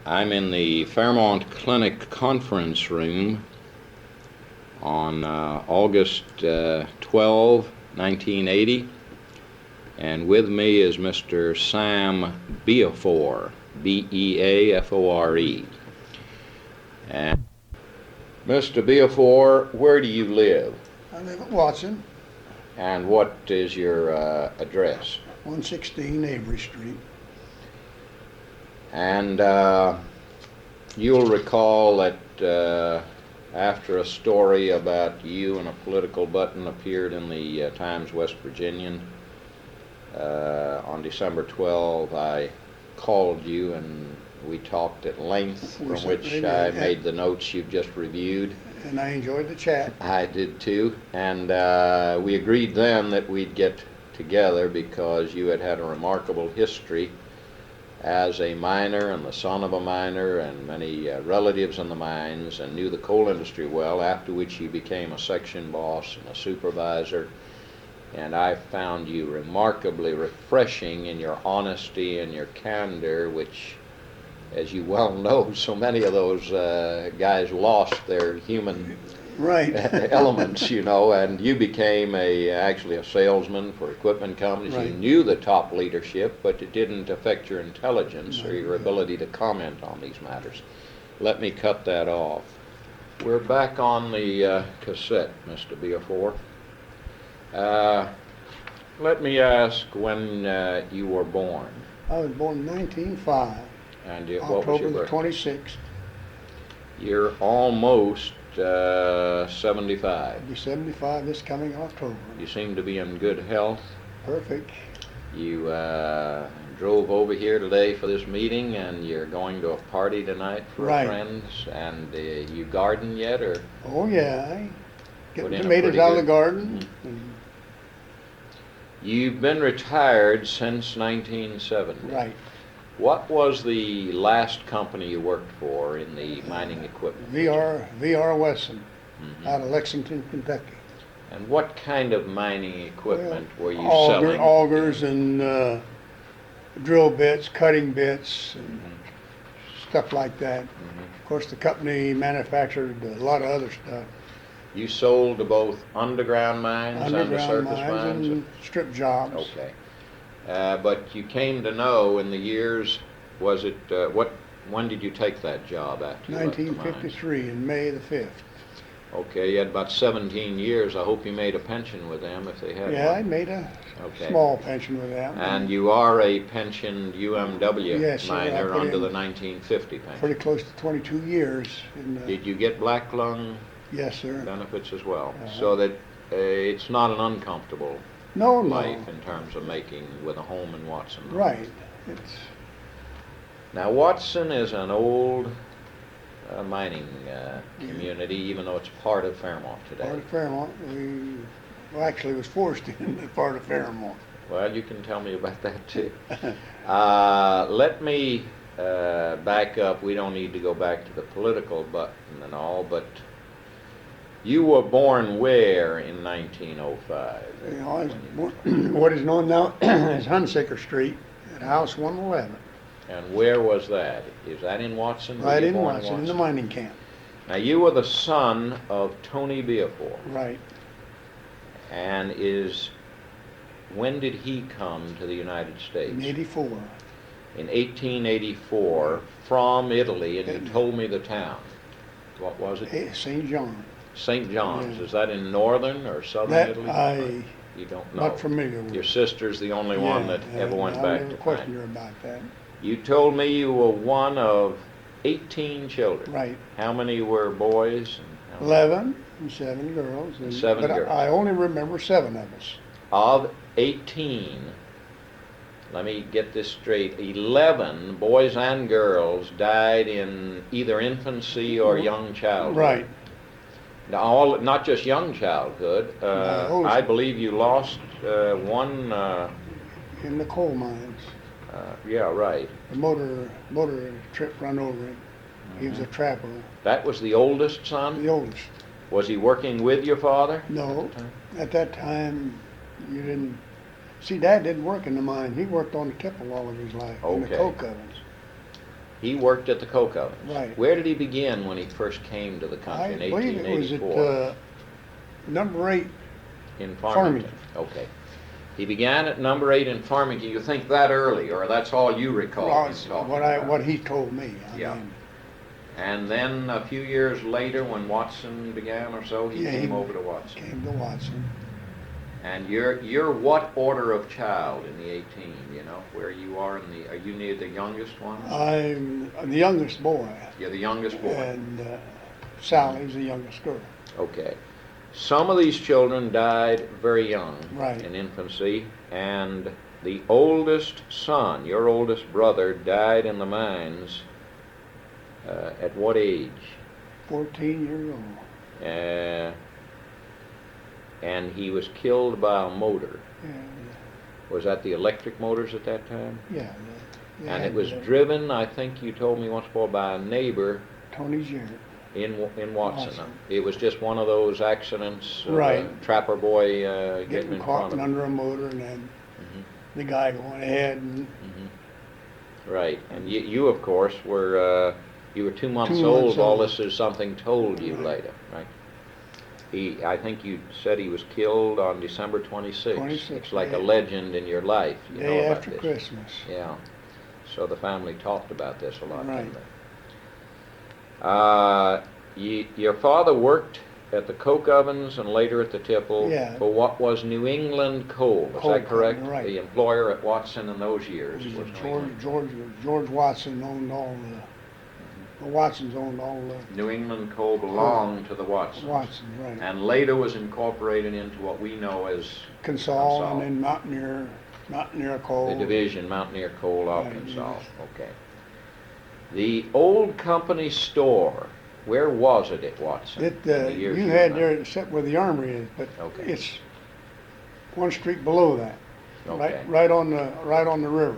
I'm in the Fairmont Clinic conference room on August 12, 1980, and with me is Mr. Sam Beafore, Beafore. And Mr. Beafore, where do you live? I live at Watson, And what is your address? 116 Avery Street. And you'll recall that after a story about you and a political button appeared in the Times West Virginian on December 12, I called you and we talked at length, from which I made the notes you've just reviewed. And I enjoyed the chat. I did too. And we agreed then that we'd get together because you had had a remarkable history as a miner and the son of a miner and many relatives in the mines, and knew the coal industry well, after which you became a section boss and a supervisor. And I found you remarkably refreshing in your honesty and your candor, which, as you well know, so many of those guys lost their human elements, you know, and you became actually a salesman for equipment companies. Right. You knew the top leadership, but it didn't affect your intelligence or your ability to comment on these matters. Let me cut that off. We're back on the cassette, Mr. Beafore. Let me ask when you were born. I was born in 1905, And what was your October the birthday? 26th. You're almost 75. I'll be 75 this coming October. You seem to be in good health. Perfect. You drove over here today for this meeting, and you're going to a party tonight for friends. And you garden yet, or? Oh yeah, Put getting in a tomatoes pretty out of good- the garden. You've been retired since 1970. Right. What was the last company you worked for in the mining equipment? VR Wesson, Mhm. out of Lexington, Kentucky. And what kind of mining equipment were you Auger, selling? augers and drill bits, cutting bits, and stuff like that. Of course, the company manufactured a lot of other stuff. You sold to both underground mines and the Underground surface mines mines? and strip jobs. Okay. But you came to know in the years, was it, when did you take that job after you left the mines? 1953, in May the 5th. Okay, you had about 17 years. I hope you made a pension with them if they had Yeah, I one. made a Okay. small pension with them. And you are a pensioned UMW Yes, sir, I miner put under in the 1950 pension. pretty close to 22 years. Did you get black lung Yes, sir. benefits as well? Uh-huh. So that it's not an uncomfortable No, life in terms of making with a home in Watson. Right. It's Now Watson is an old mining community, even though it's part of Fairmont today. part of Fairmont. Actually, it was forced into part of Fairmont. Well, you can tell me about that too. Let me back up. We don't need to go back to the political button and all, but you were born where in 1905? You know, I was born, what is known now as Hunsaker Street at House 111. And where was that? Is that in Watson? Were Right you in born Watson, in the mining camp. Now you were the son of Tony Beafore. Right. And when did he come to the United States? In 84. In 1884 from Italy, and you told me the town. What was it? St. John. St. John's. Yeah. Is that in northern or southern That Italy? You don't know. Not familiar with. Your sister's the only one that ever went back I never to questioned mine. her about that. You told me you were one of 18 children. Right. How many were boys? And how many- 11 and 7 girls. And 7 but girls. I only remember 7 of us. Of 18, let me get this straight, 11 boys and girls died in either infancy or young childhood. Right. Now, not just young childhood. I believe you lost one. In the coal mines. Yeah, right. The motor trip run over him. He was a trapper. That was the oldest son? The oldest. Was he working with your father? No. At that time, you didn't. See, Dad didn't work in the mine. He worked on the tipple all of his life, in the Okay. coke ovens. He worked at the coke ovens. Right. Where did he begin when he first came to the country I in believe it was 1884? at number 8. In Farmington. Okay. He began at number 8 in Farmington. You think that early, or that's all you recall Well, him it's talking what about? he told me. Yeah. mean, And then a few years later, when Watson began or so, he Yeah, came he over to Watson. came to Watson. And you're what order of child in the 18? You know where you are in the? Are you near the youngest one? I'm the youngest boy, You're the youngest boy. and Sally's the youngest girl. Okay. Some of these children died very young, Right. in infancy, and the oldest son, your oldest brother, died in the mines at what age? 14 years old. And he was killed by a motor. And, Was that the electric motors at that time? yeah. And it was driven, I think you told me once before, by a neighbor Tony Jarrett. in Watson. Watson. It was just one of those accidents, Right. trapper boy getting Getting in caught front of him. under a motor, and then Mhm. the guy going ahead and Right, and you of course were you were 2 months 2 old. months All old. this is something told you Right. later, right? I think you said he was killed on December 26th. 26th, It's like a yeah. legend in your life. You know day about after this. Christmas. Yeah. So the family talked about this a lot, Right. didn't they? Your father worked at the coke ovens and later at the tipple Yeah. for what was New England Coal. Is Coal that correct? Company, right. The employer at Watson in those years It was was New England. George Watson owned all the Watsons owned all the New England Coal belonged to the Watsons. Watson, right. And later was incorporated into what we know as Consol Consol. and then Mountaineer Coal. the division Mountaineer Coal of Right, Consol. yes. Okay. The old company store, where was it at Watson? It, in the years you had remember? there except where the armory is, but Okay. it's one street below that. Okay. Right on the river.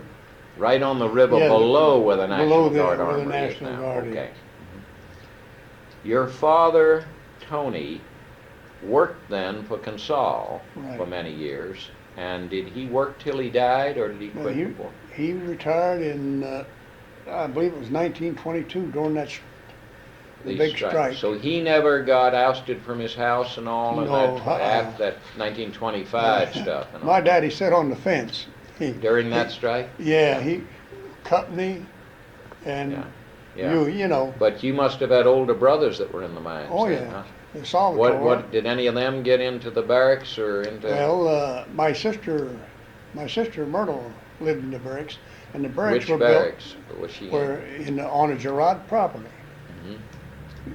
Right on the river Yeah, below where the below National there, Guard where the Armory is National now. Guard is. Okay. Your father, Tony, worked then for Consol for Right. many years. And did he work till he died, or did he Well, quit he before? he retired in I believe it was 1922 during the big strike. So he never got ousted from his house and all, and No, after that 1925 stuff and all? My daddy sat on the fence. During that strike? Yeah, he company and Yeah. Yeah. you know, But you must have had older brothers that were in the mines. oh then, yeah, huh? the Salvatore. What did any of them get into the barracks or into? Well, my sister Myrtle lived in the barracks, and the barracks Which were barracks was she built were on a Gerard property. Mhm.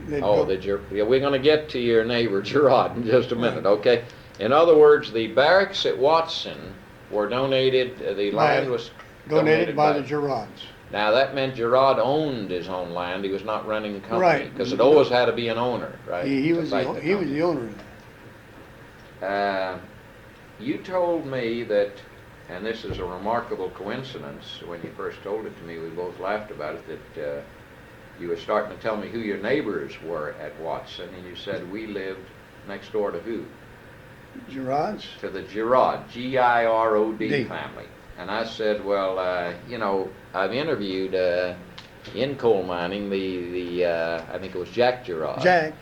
They'd Oh, built- yeah, we're going to get to your neighbor Gerard in just a minute, okay? In other words, the barracks at Watson were donated. The land was donated by the Gerards. Now that meant Gerard owned his own land. He was not renting company Right. because it always had to be an owner, right? He to was fight he was company. the owner of that. You told me that, and this is a remarkable coincidence. When you first told it to me, we both laughed about it. That you were starting to tell me who your neighbors were at Watson, and you said we lived next door to who? Gerards. To the Girod, G-I-R-O-D D. family. And I said, well, I've interviewed in coal mining I think it was Jack Girod. Jack,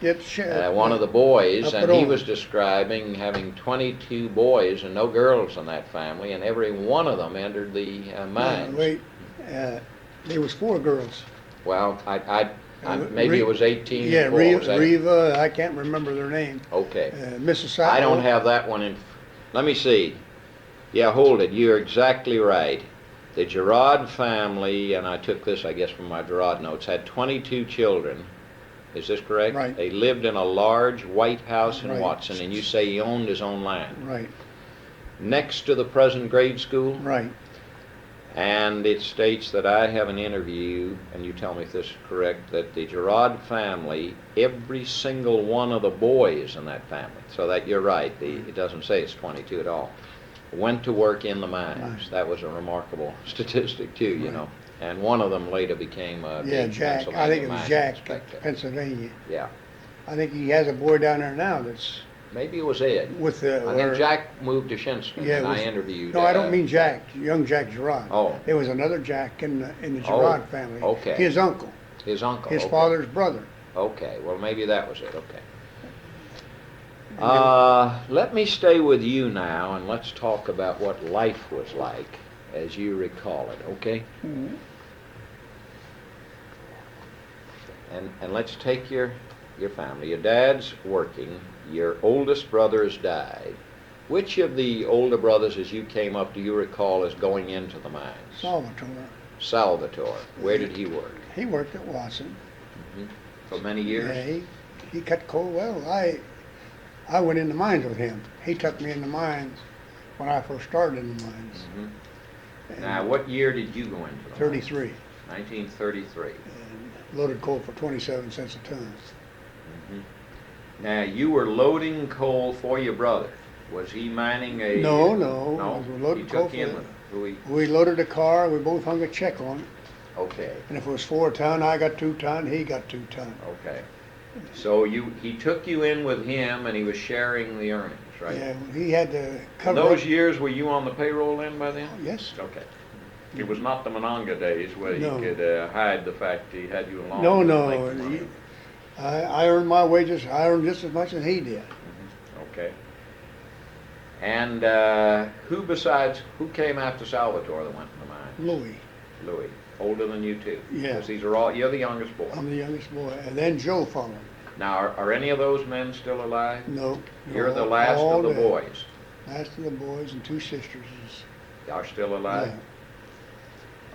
One of the boys, Up and at he home. was describing having 22 boys and no girls in that family, and every one of them entered the mines. There was 4 girls. Well, maybe it was 18. Yeah, before, was that it? Reva, I can't remember their name. Okay. Mrs. I don't Sackler. have that one in. Let me see. Yeah, hold it. You're exactly right. The Girard family, and I took this, I guess, from my Girard notes, had 22 children. Is this correct? Right. They lived in a large white house in Right. Watson, and you say he owned his own land. Right, Next to the present grade school, right. and it states that I have an interview, and you tell me if this is correct, that the Girard family, every single one of the boys in that family, so that you're right, it doesn't say it's 22 at all, went to work in the mines. Right. That was a remarkable statistic too, you Right. know. And one of them later became a Yeah, big Jack. I Pennsylvania think it was mining Jack, inspector. Pennsylvania. Yeah. I think he has a boy down there now that's Maybe it was Ed. with the. I think Jack moved to Shinston, Yeah, and it was- I interviewed. No, I don't mean Jack, young Jack Gerard. Oh. There was another Jack in the Oh, Gerard family. okay. His uncle, His uncle. his okay. father's brother. Okay, well, maybe that was it, okay. Let me stay with you now, and let's talk about what life was like as you recall it, okay? Mhm. And let's take your family. Your dad's working. Your oldest brother has died. Which of the older brothers, as you came up, do you recall as going into the mines? Salvatore. Salvatore. Where did he work? He worked at Watson. For many years? Yeah, he cut coal. Well, I went in the mines with him. He took me in the mines when I first started in the mines. Mm-hmm. Now, what year did you go into the 33. mines? 1933. And loaded coal for 27 cents a ton. Mm-hmm. Now, you were loading coal for your brother. Was he mining a... No. No? We loaded He coal took you in for with him? Who he... We loaded a car. We both hung a check on it. Okay, And if it was 4 ton, I got 2 ton. He got 2 ton. okay. So he took you in with him, and he was sharing the earnings, right? Yeah, he had to In cover. those years, were you on the payroll then by then? Yes. Okay. It was not the Mononga days where No. he could hide the fact he had you along. No, and no. make the money. I earned my wages. I earned just as much as he did. Okay. And who came after Salvatore that went to the mine? Louis. Louis. Older than you too? Yeah. Because you're the youngest boy. I'm the youngest boy. And then Joe followed. Now, are any of those men still alive? No. You're the all- last all of the dead. boys. Last of the boys and 2 sisters. Are still alive?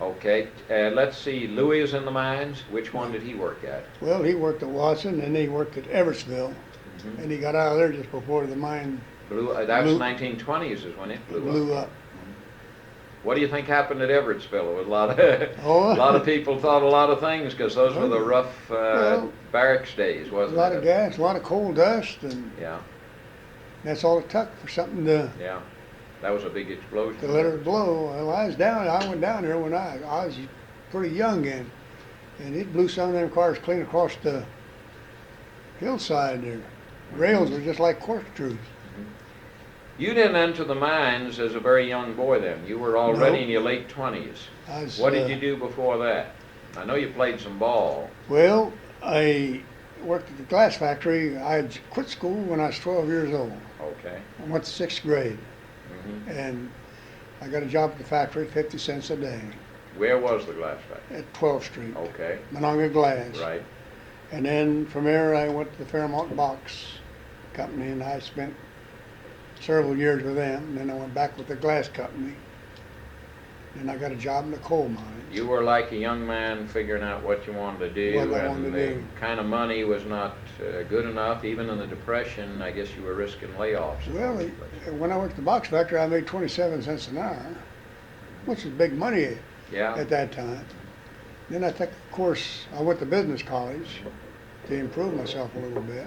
Yeah. Okay. Let's see. Louis is in the mines. Which one did he work at? Well, he worked at Watson and he worked at Everettsville. Mhm. And he got out of there just before the mine That was Blew- 1920s is when it blew blew up. up. What do you think happened at Everettsville? It was a lot of Oh. a lot of people thought a lot of things because those were the rough Well, barracks days, A wasn't lot it? of gas, a lot of coal dust, and Yeah, that's all it took for something to yeah. That was a big explosion. let it blow. Well, I went down there when I was pretty young and it blew some of them cars clean across the hillside there. Rails were just like corkscrews. You didn't enter the mines as a very young boy then. You were already No. in your late 20s. I was, What did you do before that? I know you played some ball. Well, I worked at the glass factory. I had quit school when I was 12 years old. Okay. I went to 6th grade, Hmm. and I got a job at the factory, 50 cents a day, Where was the glass factory? at 12th Street, Okay, Monongah Glass. right. And then from there, I went to the Fairmont Box Company, and I spent several years with them. And then I went back with the glass company. Then I got a job in the coal mines. You were like a young man figuring out what you wanted to do, What I and wanted to the do. kind of money was not good enough. Even in the Depression, I guess you were risking layoffs. Well, when I worked at the box factory, I made 27 cents an hour, which is big money Yeah, at that time. Then I took a course, I went to business college to improve myself a little bit.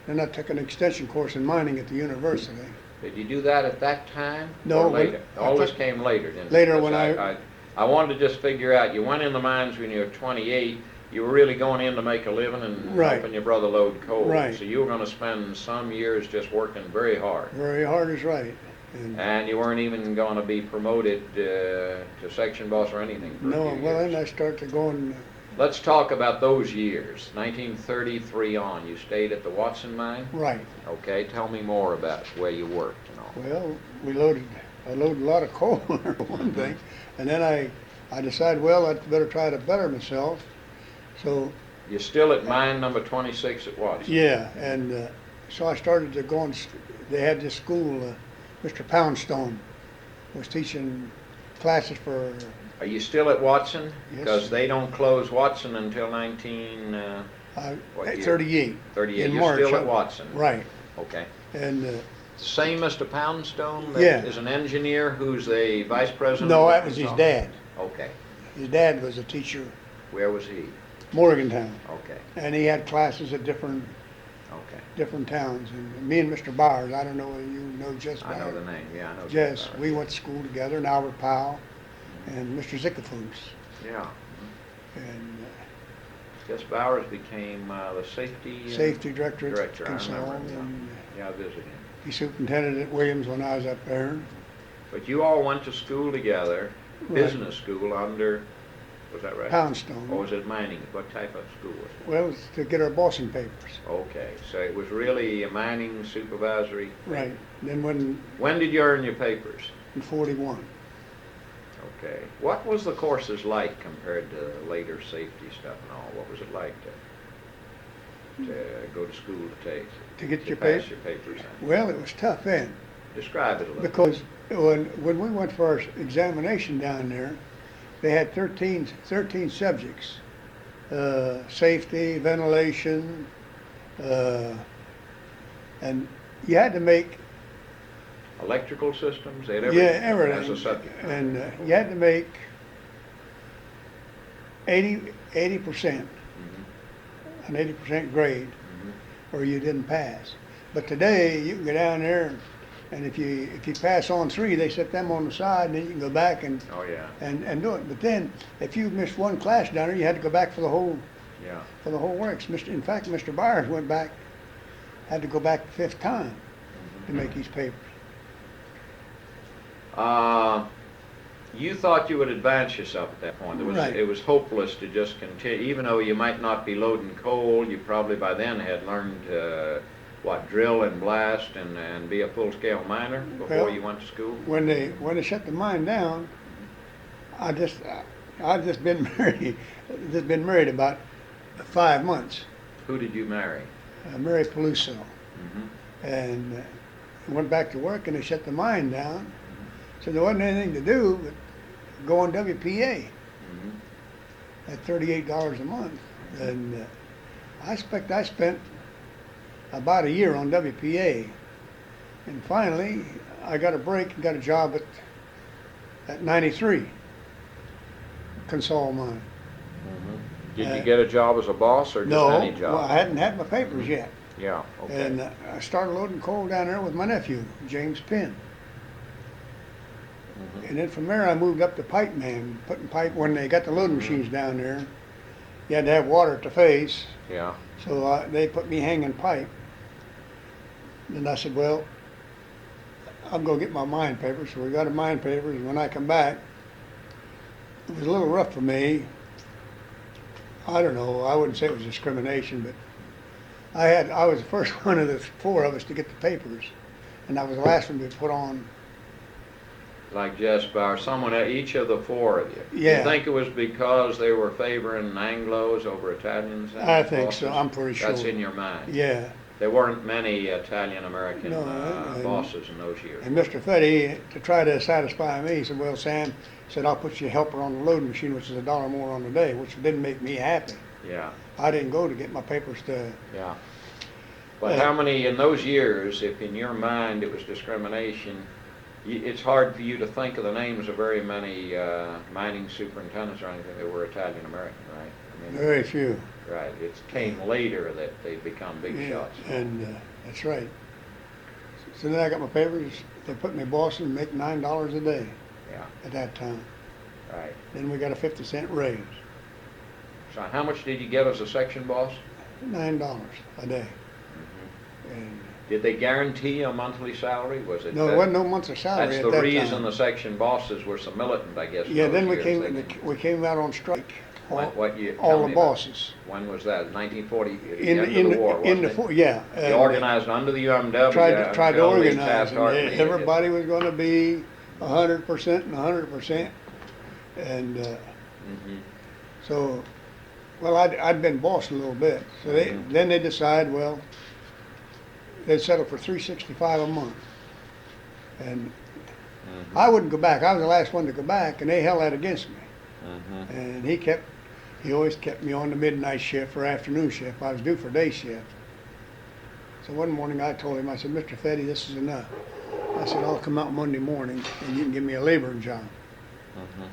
Then I took an extension course in mining at the university. did you do that at that time? No, Or when- later? I All this took- came later, didn't it? Later Because when I wanted to just figure out, you went in the mines when you were 28, you were really going in to make a living and Right. helping your brother load coal. Right. So you were gonna spend some years just working very hard. Very hard is right. And you weren't even gonna be promoted to section boss or anything for a No, few well, years. then I started going, Let's talk about those years, 1933 on. You stayed at the Watson mine? right. Okay, tell me more about where you worked and all. Well, I loaded a lot of coal there for one thing. And then I decided, well, I'd better try to better myself. So, You're still at mine number 26 at Watson? yeah, and so I started to go and, they had this school, Mr. Poundstone was teaching classes for, Are you still at Watson? Yes. Because they don't close Watson until what year? 38. 38. In You're March. still at Watson? Right. Okay. And, Same Mr. Poundstone that Yeah. is an engineer who's a vice president? no, of that was his Consol- dad. Okay. His dad was a teacher, Where was he? Morgantown. Okay, And he had classes at different towns. And me and Mr. Byers, I don't know whether you know Jess I know Byers. the name, yeah, I know. Jess, Byers. we went to school together, and Albert Powell, and Mr. Zickafoos. Yeah. And Gus Bowers became the safety Safety director at director. I Consol, remember him. and Yeah, I visited him. he superintended at Williams when I was up there. But you all went to school together, Right. business school under, was that right? Poundstone. Or was it mining? What type of school was it? Well, it was to get our bossing papers. Okay, so it was really a mining supervisory. Right. Then When did you earn your papers? in 41. Okay. What was the courses like compared to later safety stuff and all? What was it like to go to school to take? To get your pass paper? your papers in? Well, it was tough then, Describe it a little. because when we went for our examination down there, they had 13 subjects. Safety, ventilation, and you had to make, Electrical systems, they had yeah, everything as a everything. subject. And you had to make 80%, Mhm, an 80% grade, mhm. or you didn't pass. But today, you can go down there, and if you pass on 3, they set them on the side, and then you can go back and Oh, yeah, do it. But then, if you missed one class down there, you had to go back for the whole yeah. works. In fact, Mr. Byers went back, had to go back the 5th time to make these papers. You thought you would advance yourself at that point. Right. It was hopeless to just continue, even though you might not be loading coal, you probably by then had learned drill and blast and be a full-scale miner before Well, you went to school? When they shut the mine down, I just been married about 5 months. Who did you marry? Mary Peluso, Mm-hmm. and went back to work, and they shut the mine down. So there wasn't anything to do but go on WPA Mm-hmm. at $38 a month, and I expect I spent about a year on WPA, and finally I got a break and got a job at 93 Consol Mine. Mm-hmm. Did you get a job as a boss or just No, any job? well, I hadn't had my papers yet, Yeah, okay. and I started loading coal down there with my nephew, James Penn. Mhm. And then from there, I moved up to pipe man, putting pipe. When they got the loading machines down there, you had to have water at the face, Yeah. so they put me hanging pipe. And I said, well, I'll go get my mine papers. So we got a mine papers, and when I come back, it was a little rough for me. I don't know, I wouldn't say it was discrimination, but I was the first one of the 4 of us to get the papers, and I was the last one to be put on. Like Jess Bauer, each of the 4 of you. Yeah. You think it was because they were favoring Anglos over Italians? and I think bosses? so, I'm pretty sure. That's in your mind? Yeah. There weren't many Italian-American No, bosses in those years. And Mr. Fetty, to try to satisfy me, he said, well, Sam, he said, I'll put you a helper on the loading machine, which is $1 more on the day, which didn't make me happy. Yeah, I didn't go to get my papers to, yeah. But how many, in those years, if in your mind it was discrimination, it's hard for you to think of the names of very many mining superintendents or anything that were Italian-American, right? I mean, very few. right, it came later that they become big Yeah, shots. and that's right. So then I got my papers, they put me Boston, make $9 a day Yeah, at that time. right. Then we got a 50-cent raise, So how much did you get as a section boss? $9 a day. Mm-hmm. And Did they guarantee a monthly salary? Was it? no, there wasn't no months of salary That's at the that reason time. the section bosses were so militant, I guess. in Yeah, those then we years. came, They didn't- we came out on strike. What year? All Tell the me about it. bosses. When was that? 1940, the In, end in, of the war, in wasn't the, it? yeah. They organized under the UMW. Tried to until Lee organize, Taft-Hartley and hit it. everybody was gonna be 100% and 100%. And, Mhm. so, well, I'd been bossed a little bit. So Mhm. then they decided, well, they'd settle for $365 a month. And Mhm. I wouldn't go back. I was the last one to go back, and they held that against me. Mhm. And he always kept me on the midnight shift or afternoon shift. I was due for day shift. So one morning I told him, I said, Mr. Fetty, this is enough. I said, I'll come out Monday morning and you can give me a laboring job. Mhm.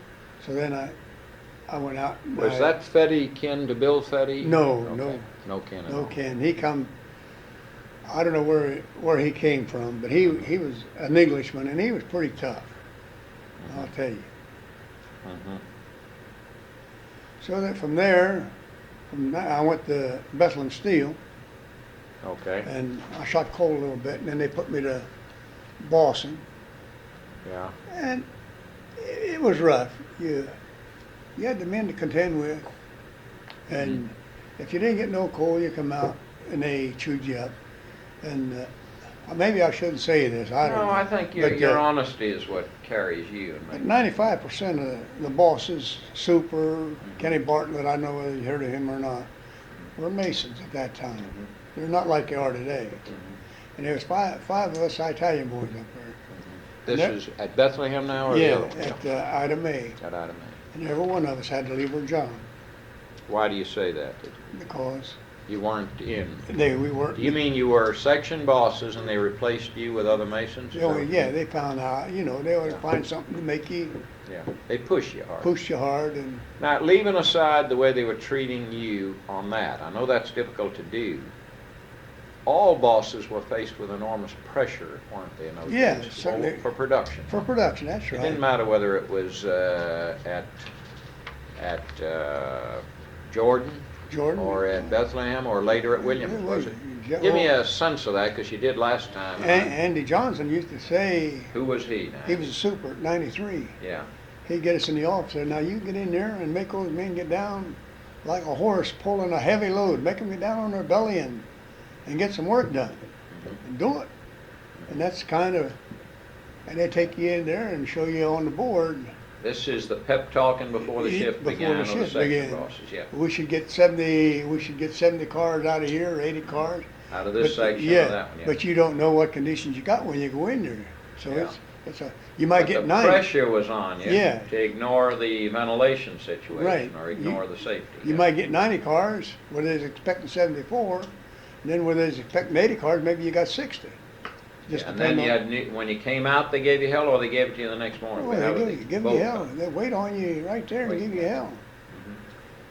So then I went out. And Was that Fetty kin to Bill Fetty? No, Okay. no. No kin at No all. Ken. He come, I don't know where he came from, but he was an Englishman and he was pretty tough. I'll tell you. Mhm. So that from there, I went to Bethlehem Steel, Okay, and I shot coal a little bit, and then they put me to bossing, yeah, and it was rough. You had the men to contend with, and if you didn't get no coal, you come out and they chewed you up. And maybe I shouldn't say this. I don't no, know. I think But, your honesty is what carries you. And makes- 95% of the bosses, Super, Kenny Bartlett, I don't know whether you heard of him or not, were Masons at that time. They're not like they are today. And there was five of us Italian boys up there. This is at Bethlehem now, or the Yeah, other one? at Ida May. At Ida May. And every one of us had to leave our job Why do you say that? because You weren't in. we weren't. You mean you were section bosses and they replaced you with other Masons? Yeah, they found out, they always find something to make you Yeah, they push you hard. push you hard. And Now, leaving aside the way they were treating you on that, I know that's difficult to do. All bosses were faced with enormous pressure, weren't they, in those Yeah, days? certainly. For production. for production, that's It right. didn't matter whether it was at Jordan Jordan. or at Bethlehem or later at Williams, was it? Give me a sense of that, because you did last time. Andy Johnson used to say, Who was he now? he was a super at 93. Yeah, He'd get us in the office and now you get in there and make those men get down like a horse pulling a heavy load. Make them get down on their belly and get some work done. And do it. And that's and they take you in there and show you on the board. this is the pep talking before the shift Before began, the or the shift section began. bosses, yeah. We should get 70 cars out of here, or 80 cars. Out of this section yeah, or that one, yeah. but you don't know what conditions you got when you go in there. So Yeah. you might But get the 90. pressure was on you Yeah. to ignore the ventilation situation, Right. or ignore the safety. You yeah. might get 90 cars where they're expecting 74, and then where they're expecting 80 cars, maybe you got 60. Just And then depending you had, when you came out, they gave you hell, or they gave it to you the next morning? Well, How they would give both you hell. come? They wait on you right there and Wait. give you hell.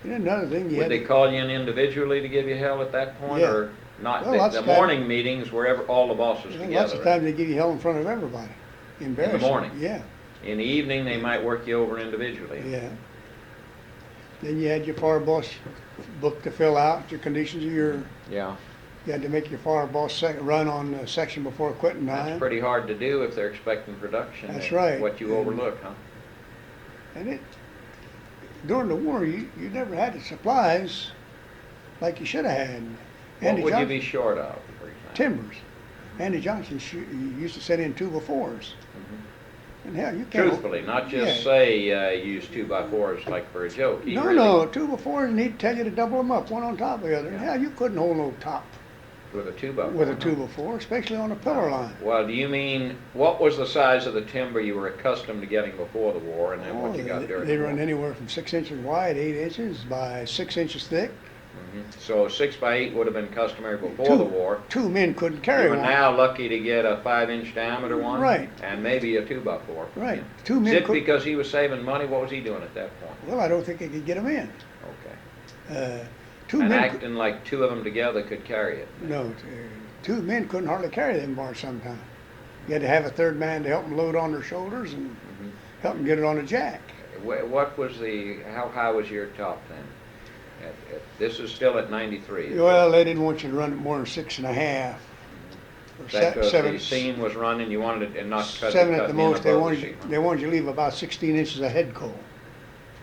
And then another thing, you Would had they to, call you in individually to give you hell at that point, Yeah. or not? Well, lots The of times- morning meetings were all the bosses lots together, of right? times they give you hell in front of everybody. Embarrassing. morning? Yeah, In the evening, they might work you over individually. yeah. Then you had your fire boss book to fill out, your conditions of your, Yeah, you had to make your fire boss run on the section before quitting that's time. pretty hard to do if they're expecting production. That's right. What you overlook, huh? And during the war, you never had the supplies like you should have had. What Andy would you Johnson- be short of, for example? Timbers. Andy Johnson used to send in 2x4s. And hell, you can't. Truthfully, not just Yeah. say use 2x4s like for a joke. He No, really- no, 2x4s, and he'd tell you to double them up, one on top of the other. And Yeah. hell, you couldn't hold no top With a 2x4. with a huh? 2x4, especially on a pillar line. Well, do you mean, what was the size of the timber you were accustomed to getting before the war, and then what you got during They the war? run anywhere from 6 inches wide, 8 inches by 6 inches thick. So 6x8 would have been customary before Two- the war. Two men couldn't carry You were one. now lucky to get a 5-inch diameter one. Right. And maybe a 2x4. Right. Two Is men it could. because he was saving money? What was he doing at that point? Well, I don't think they could get them in. Okay. Two And men. acting like two of them together could carry it. No, two men couldn't hardly carry them bars sometimes. You had to have a third man to help them load on their shoulders and help them get it on a jack. What was how high was your top then? This is still at 93. Well, they didn't want you to run it more than 6.5. Or Because seven, the seam was running, you wanted it and not cut seven cut at the in most. They above the wanted seam. they wanted you to leave about 16 inches of head coal,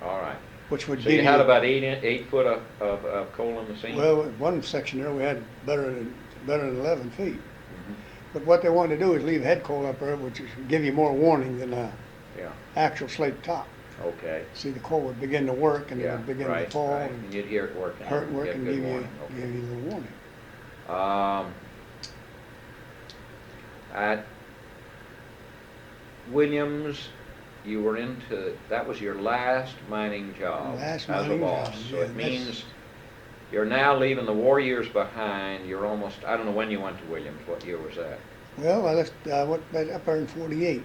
All right. which would So give you had about 8 foot of coal in the seam? Well, one section there we had better than 11 feet. But what they wanted to do is leave head coal up there, which would give you more warning than Yeah, actual slate top. okay. See, the coal would begin to work and it Yeah, would begin right, to fall right. and And you'd hear it working. hurt work Get and good give you warning. Okay. a little warning. At Williams, you were that was your last mining job Last as a mining boss. job, So yeah, it means you're now leaving the war years behind. You're almost, I don't know when you went to Williams. What year was that? Well, I went back up there in 48.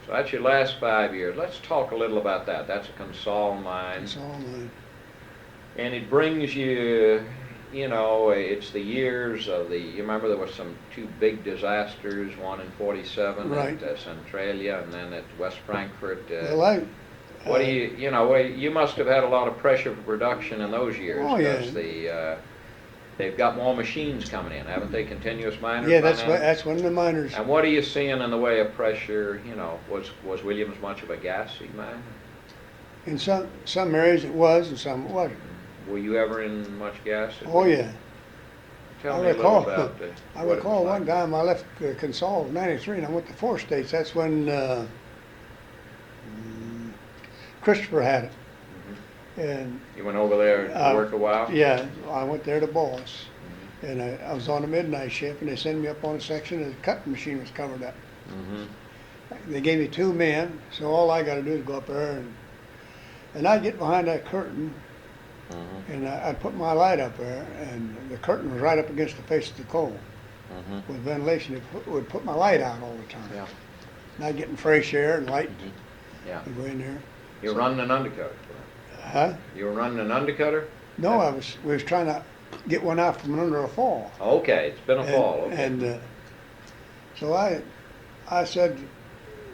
So that's your last 5 years. Let's talk a little about that. That's a Consol mine. That's all mine. And it brings you, it's the years of you remember there was some 2 big disasters, one in 47 Right. at Centralia and then at West Frankfurt. Well, What do you know, well, you must have had a lot of pressure for production in those years. Oh, yeah. Because they've got more machines coming in, haven't they, continuous miners? Yeah, by that's now? that's when the miners. And what are you seeing in the way of pressure? You know, was Williams much of a gassy mine? In some areas it was, and some it wasn't. Were you ever in much gas? Oh yeah. Tell I me recall. a little about I what it recall was one like. time I left Consol in '93 and I went to 4 states. That's when Christopher had it. And You went over there to work a while? yeah, I went there to boss, and I was on a midnight shift, and they sent me up on a section, and the cutting machine was covered up. Mm-hmm. They gave me 2 men, so all I got to do is go up there, and I'd get behind that curtain, Mm-hmm. and I'd put my light up there, and the curtain was right up against the face of the coal. Mm-hmm. With ventilation, it would put my light out all the time. Yeah. And I'd get in fresh air and light Yeah. and go in there. You're running an undercutter. Huh? You were running an undercutter? No, we was trying to get one out from under a fall. Okay, it's been a fall. Okay. And so I said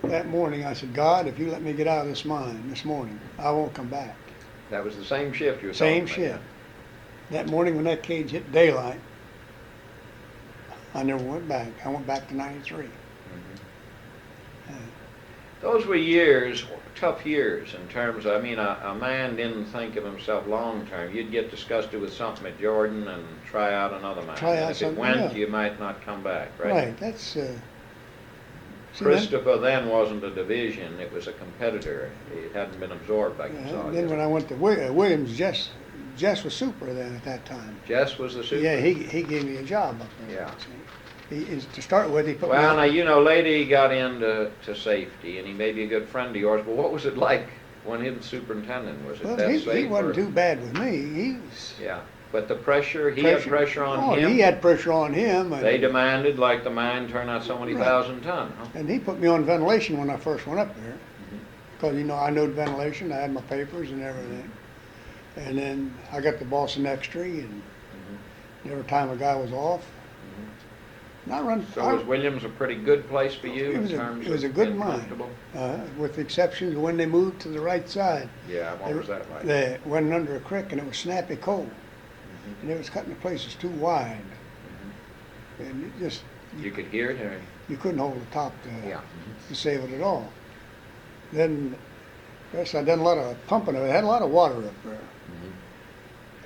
that morning, I said, God, if you let me get out of this mine this morning, I won't come back. That was the same shift you were Same talking about. shift. That morning when that cage hit daylight, I never went back. I went back to '93. Those were years, tough years in terms of, I mean, a man didn't think of himself long term. You'd get disgusted with something at Jordan and try out another mine. Try and out if it something, went, yeah. you might not come back, right? Right. That's see, Christopher then wasn't a division, it was a competitor. It hadn't been absorbed by then, Consolidated. then when I went to Williams, Jess was super then at that time. Jess was the super? Yeah, he gave me a job up there. Yeah. To start with, he put me Well, on. now, you know, later he got into safety, and he may be a good friend of yours, but what was it like when he was superintendent? Was it Well, that he safe? wasn't or- too bad with me. He was. Yeah, but the pressure, he had pressure on him? He had pressure on him. They demanded, like the mine, turn out so many Right. thousand ton, huh? And he put me on ventilation when I first went up there. Mm-hmm. Because, I knowed ventilation, I had my papers and everything. And then I got the boss in extra, and every time a guy was off. And I run. So was Williams a pretty good place for you in terms It was a of good being mine, comfortable? with the exceptions when they moved to the right side. Yeah, what was that like? They went under a creek and it was snappy coal. And it was cutting the places too wide. And it just, You could hear it, or? you couldn't hold the top Yeah. to save it at all. Then, yes, I done a lot of pumping. I had a lot of water up there.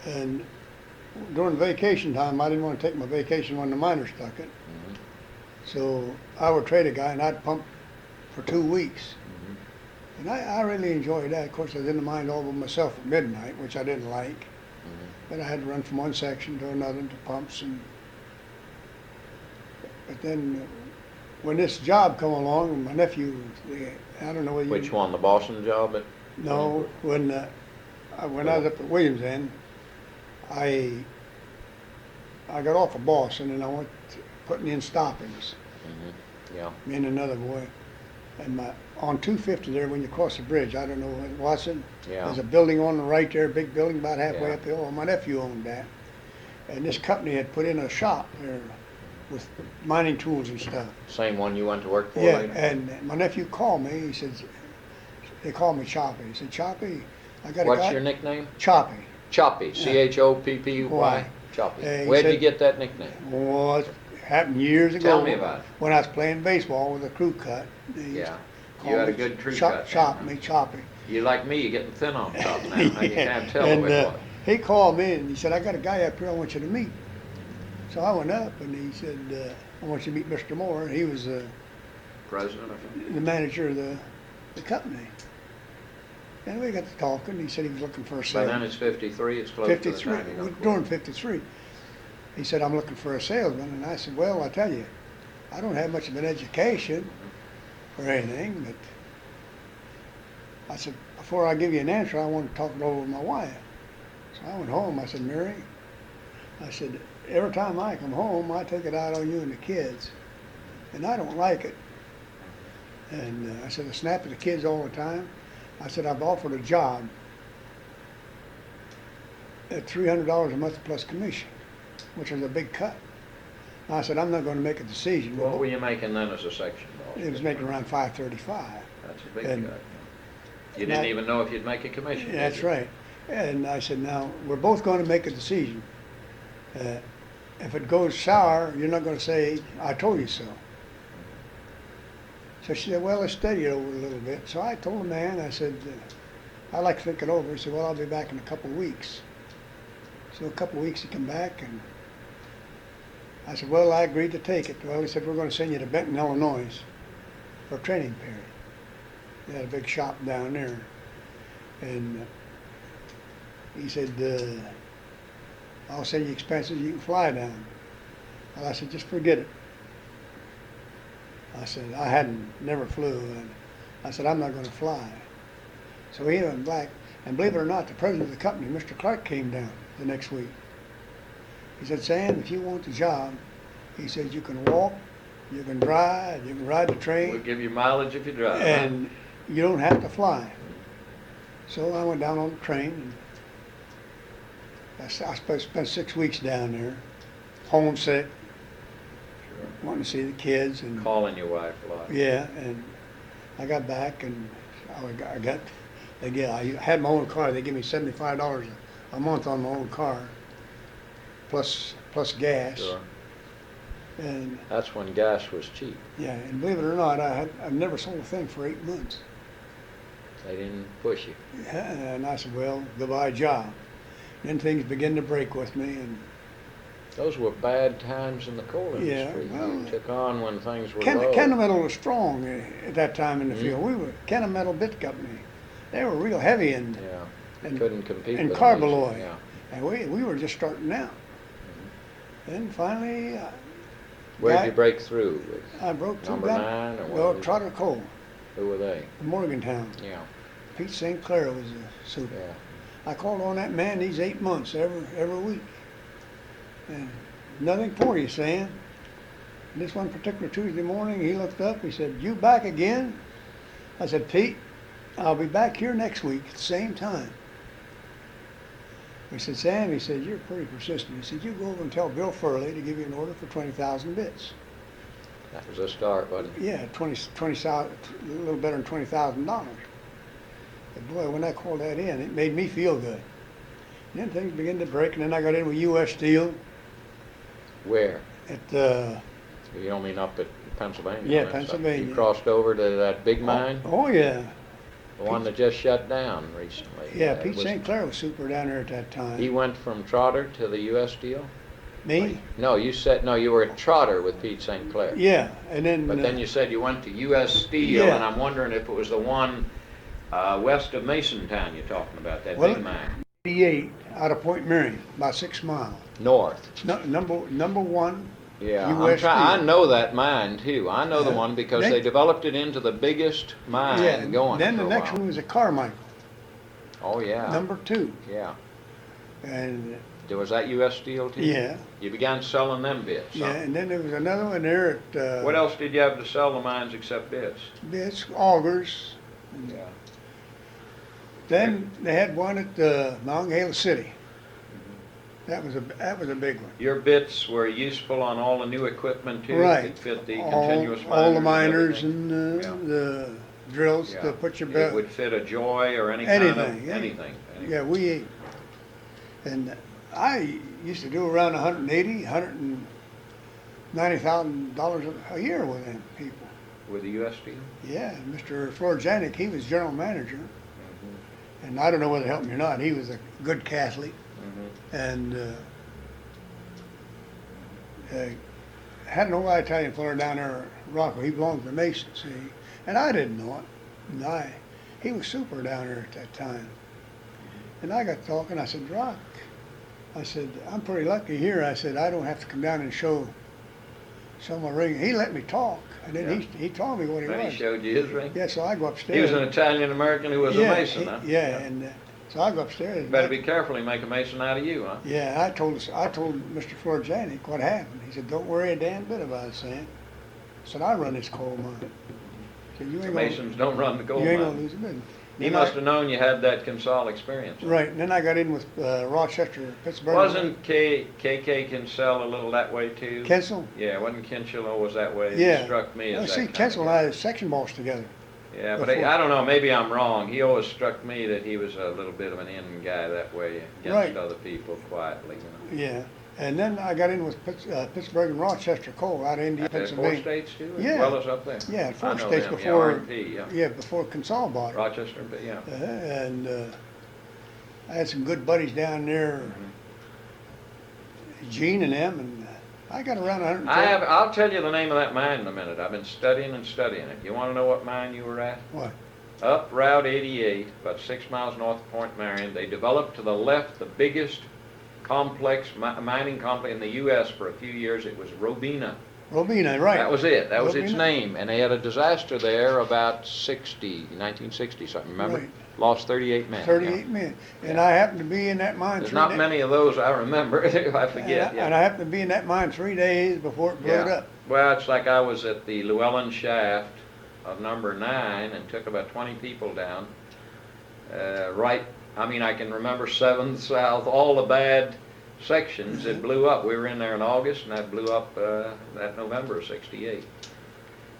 And during vacation time, I didn't want to take my vacation when the miners took it. So I would trade a guy and I'd pump for 2 weeks. And I really enjoyed that. Of course, I didn't mind all by myself at midnight, which I didn't like. But I had to run from one section to another to pumps. But then when this job come along, my nephew, I don't know whether Which one, the Boston job? No, when I was up at Williams End, I got off of Boston and I went putting in stoppings. Yeah. Me and another boy. And on 250 there, when you cross the bridge, I don't know, Watson, Yeah. there's a building on the right there, a big building about halfway Yeah. up the hill. Well, my nephew owned that. And this company had put in a shop there with mining tools and stuff. Same one you went to work for Yeah, later? and my nephew called me. He said, they called me Choppy. He said, Choppy, I got a What's guy. your nickname? Choppy. Choppy, Yeah. C-H-O-P-P-Y? Why? Choppy. He Where'd you said- get that nickname? Well, it happened years ago. Tell me about it. When I was playing baseball with a crew cut. They Yeah. called You had a me good tree Chop, cut. Chop then, me, huh? Choppy. You like me, you're getting thin on top now. You Yeah. can't tell And, which one. he called me and he said, I got a guy up here I want you to meet. So I went up and he said, I want you to meet Mr. Moore. He was President or something? the manager of the company. And we got to talking. He said he was looking for a By sales. then it's 53, it's close to the 53, time you go to during work. 53. He said, I'm looking for a salesman. And I said, well, I tell you, I don't have much of an education or anything, but I said, before I give you an answer, I want to talk it over with my wife. So I went home. I said, Mary, I said, every time I come home, I take it out on you and the kids. And I don't like it. And I said, I snap at the kids all the time. I said, I've offered a job at $300 a month plus commission, which is a big cut. I said, I'm not going to make a decision. What were you making then as a section boss? It was making around $535. That's a big and- cut. You didn't even know if you'd make a commission. did That's you? right. And I said, now, we're both going to make a decision. If it goes sour, you're not going to say, I told you so. So she said, well, let's study it over a little bit. So I told the man, I said, I'd like to think it over. He said, well, I'll be back in a couple of weeks. So a couple of weeks he come back, and I said, well, I agreed to take it. Well, he said, we're going to send you to Benton, Illinois for a training period. They had a big shop down there. And he said, I'll send you expenses, you can fly down. Well, I said, just forget it. I said, I never flew. And I said, I'm not going to fly. So he went back. And believe it or not, the president of the company, Mr. Clark, came down the next week. He said, Sam, if you want the job, he said, you can walk, you can drive, you can ride the train. We'll give you mileage if you drive. And you don't have to fly. So I went down on the train, and I spent 6 weeks down there, homesick, Sure. wanting to see the kids. And Calling your wife a lot. yeah, and I got back, and I had my own car. They give me $75 a month on my own car, plus gas. Sure. And That's when gas was cheap. yeah, and believe it or not, I've never sold a thing for 8 months. They didn't push you. Yeah, and I said, well, goodbye job. Then things began to break with me, and Those were bad times in the coal Yeah, industry. well, You took on when things were low. Kennametal was strong at that time in the field. Mhm. We were Kennametal Bit Company. They were real heavy Yeah, you and couldn't compete and with them easily, Carbaloy. Yeah. and we were just starting out. Then finally, Where'd Guy- you break through with? I broke through Number that. 9 or what? Well, was it? Trotter Coal, Who were they? Morgantown. Yeah, Pete St. Clair was the super. yeah. I called on that man these 8 months every week, and nothing for you, Sam. This one particular Tuesday morning, he looked up. He said, "You back again?" I said, "Pete, I'll be back here next week at the same time." He said, "Sam," he said, "you're pretty persistent." He said, "You go over and tell Bill Furley to give you an order for 20,000 bits." That was a start, wasn't it? Yeah, 20,000, a little better than $20,000. And boy, when I called that in, it made me feel good. And then things began to break, and then I got in with U.S. Steel Where? at You don't mean up at Pennsylvania? Yeah, and that stuff. Pennsylvania. You crossed over to that big mine? Oh yeah, The one that just shut down recently? yeah. It Pete was- St. Clair was super down there at that time. He went from Trotter to the U.S. deal? Me? No, you were at Trotter with Pete St. Clair. Yeah, and then. But then you said you went to U.S. Steel, Yeah. and I'm wondering if it was the one west of Masontown you're talking about, that Well, big mine. 88 out of Point Marion, about 6 miles. North. Number one. Yeah, US I Steel. know that mine too. I know the Yeah. one because They- they developed it into the biggest mine Yeah. going Then for the a next while. one was a Carmichael, Oh yeah. number 2, Yeah. and Was that U.S. Steel too? yeah, You began selling them bits. yeah, Huh? and then there was another one there at. What else did you have to sell the mines except bits? Bits, augers. Yeah. Then they had one at Monongahela City. That was a big one. Your bits were useful on all the new equipment too? Right. That fit the all, continuous miners? all the miners everything? and Yeah. the drills Yeah. to put your It belt. would fit a Joy or any Anything, kind of, anything. anything. Yeah, and I used to do around 180, $190,000 a year with them people. With the U.S. Steel? Yeah, Mr. Florjanik, he was general manager, Mm-hmm. and I don't know whether it helped me or not. He was a good Catholic, Mm-hmm. and had an old Italian fella down there at Rockwell. He belonged to the Masons, see, and I didn't know it. And he was super down there at that time. And I got talking. I said, Rock, I said, I'm pretty lucky here. I said, I don't have to come down and show my ring. He let me talk, and then Yeah. he told me what he Then was. he showed you his ring? Yeah, so I go upstairs. He was an Italian-American who was a Mason, huh? Yeah, and so I go upstairs. You better be careful, he make a Mason out of you, huh? Yeah, I told Mr. Florjanik what happened. He said, "Don't worry a damn bit about it, Sam." I said, "I run this coal mine." He said, "You The ain't Masons don't run the gonna, gold you ain't gonna mine. lose a business." He Then must have known you had that Consol experience. Right, and then I got in with Rochester, Pittsburgh. Wasn't KK Kinsell a little that way too? Kensel? Yeah, wasn't Kinsella always that way? Yeah. He struck me Well, as see, that Kensel and kind I was section boss together. of Yeah, but before- I don't know, maybe I'm wrong. He always struck me that he was a little bit of an in guy that way Right. against other people quietly, you know. Yeah, and then I got in with Pittsburgh and Rochester Coal out of Indiana, At the four Pennsylvania. states too, as Yeah. well as up there? Yeah, four I know states them, before. Yeah, R&P, yeah. Yeah, before Consol bought it. Rochester, but yeah. And I had some good buddies down there, Gene and them, and I got around 100. I'll tell you the name of that mine in a minute. I've been studying and studying it. You want to know what mine you were at? What? Up Route 88, about 6 miles north of Point Marion. They developed to the left the biggest complex, mining complex in the U.S. for a few years. It was Robina. Robina, right. That was it. That was its Robina? name. And they had a disaster there about 1960 something, remember? Right. Lost 38 men. 38 men. And I happened to be in that mine There's 3 not days. many of those I remember. I forget. And I happened to be in that mine 3 days before it blew up. Well, it's like I was at the Llewellyn shaft of number 9 and took about 20 people down. I can remember 7th South, all the bad sections. It blew up. We were in there in August, and that blew up that November of '68.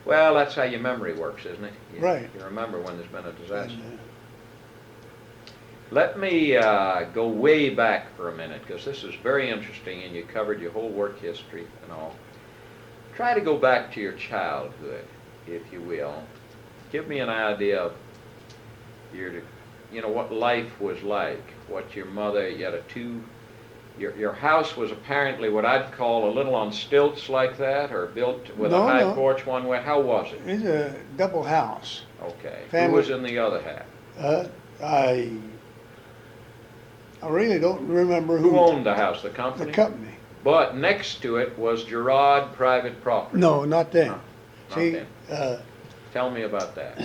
Well, that's how your memory works, isn't it? Right. You remember when there's been a disaster. And, Let me go way back for a minute, because this is very interesting, and you covered your whole work history and all. Try to go back to your childhood, if you will. Give me an idea of what life was like, what your mother, you had your house was apparently what I'd call a little on stilts like that, or built with a high porch one way. How was it? it's a double house. Okay. Family- Who was in the other half? I really don't remember Who owned the house? The company? the company. But next to it was Gerard private property. No, not then. Not See, then. Tell me about that.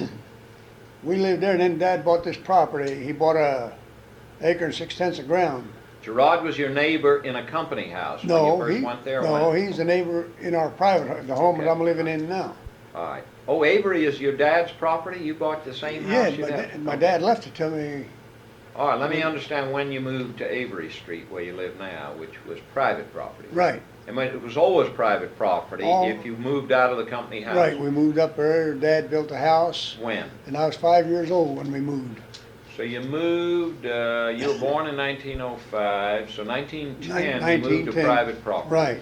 we lived there, and then Dad bought this property. He bought a acre and 6/10 of ground. Gerard was your neighbor in a company house when you No, first went there? no, he's a neighbor in our private, the home that Okay. I'm living in now. All right. Oh, Avery is your dad's property? You bought the same Yeah, house? my dad left it to me. All right, let me understand when you moved to Avery Street, where you live now, which was private property. Right, I mean, it was always private property if you moved out of the company house. right. We moved up there. Dad built a house, When? and I was 5 years old when we moved. So you moved, you were born in 1905, so 1910 you moved to 1910. private property. Right,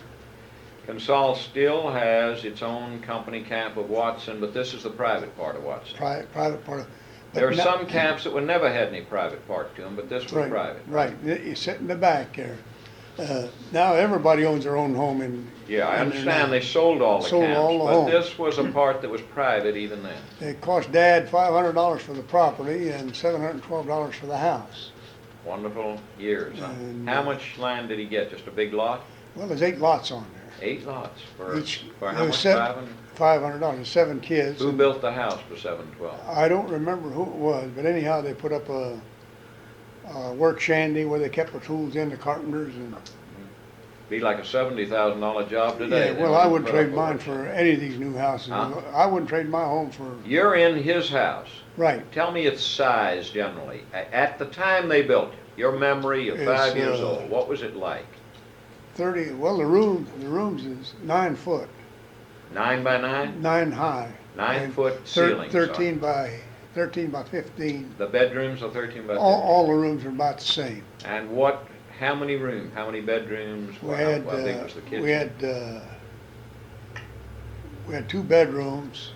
Consol still has its own company camp of Watson, but this is the private part of Watson. private part of. but There are now- some camps that would never had any private part to them, but this was Right, private. right. You sit in the back there. Now everybody owns their own home in. Yeah, I in there understand now. they sold all the Sold camps, all the but homes. this was a part that was private even then. It cost Dad $500 for the property and $712 for the house. Wonderful years. Huh? And, How much land did he get? Just a big lot? Well, there's 8 lots on there. 8 lots for, Each- for how there much? was $500, 7 kids. Who built the house for 712? I don't remember who it was, but anyhow, they put up a work shanty where they kept the tools in, the carpenters and. Be like a $70,000 job today. Yeah, They well, I wouldn't wouldn't put up trade a mine work for shed. any of these new houses. Huh? I wouldn't trade my home for, You're in his house. right. Tell me its size generally. At the time they built it, your memory, you're 5 It's, years old. What was it like? 30, well, the rooms is 9 foot, 9 by 9? 9 high. 9 And foot ceilings. 13 by 15. The bedrooms are 13 by 15. All the rooms are about the same. And how many rooms? How many bedrooms? We How had, big was the kitchen? we had 2 bedrooms.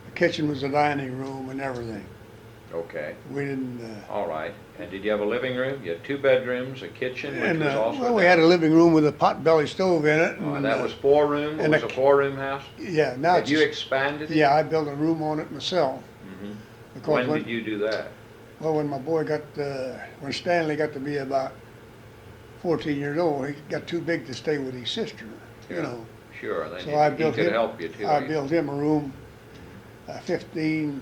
The kitchen was a dining room and everything. Okay, We didn't, all right. And did you have a living room? You had 2 bedrooms, a kitchen, which was also. well, we had a living room with a potbelly stove in it. Oh, and, that was 4 room? It and was a- a 4-room house? Yeah, now Had it's, you expanded it? yeah, I built a room on it myself. Mhm. Because When did you do that? well, when my boy when Stanley got to be about 14 years old, he got too big to stay with his sister, Yeah. you know. Sure, then So I he built could him, help you too. I built him a room, 15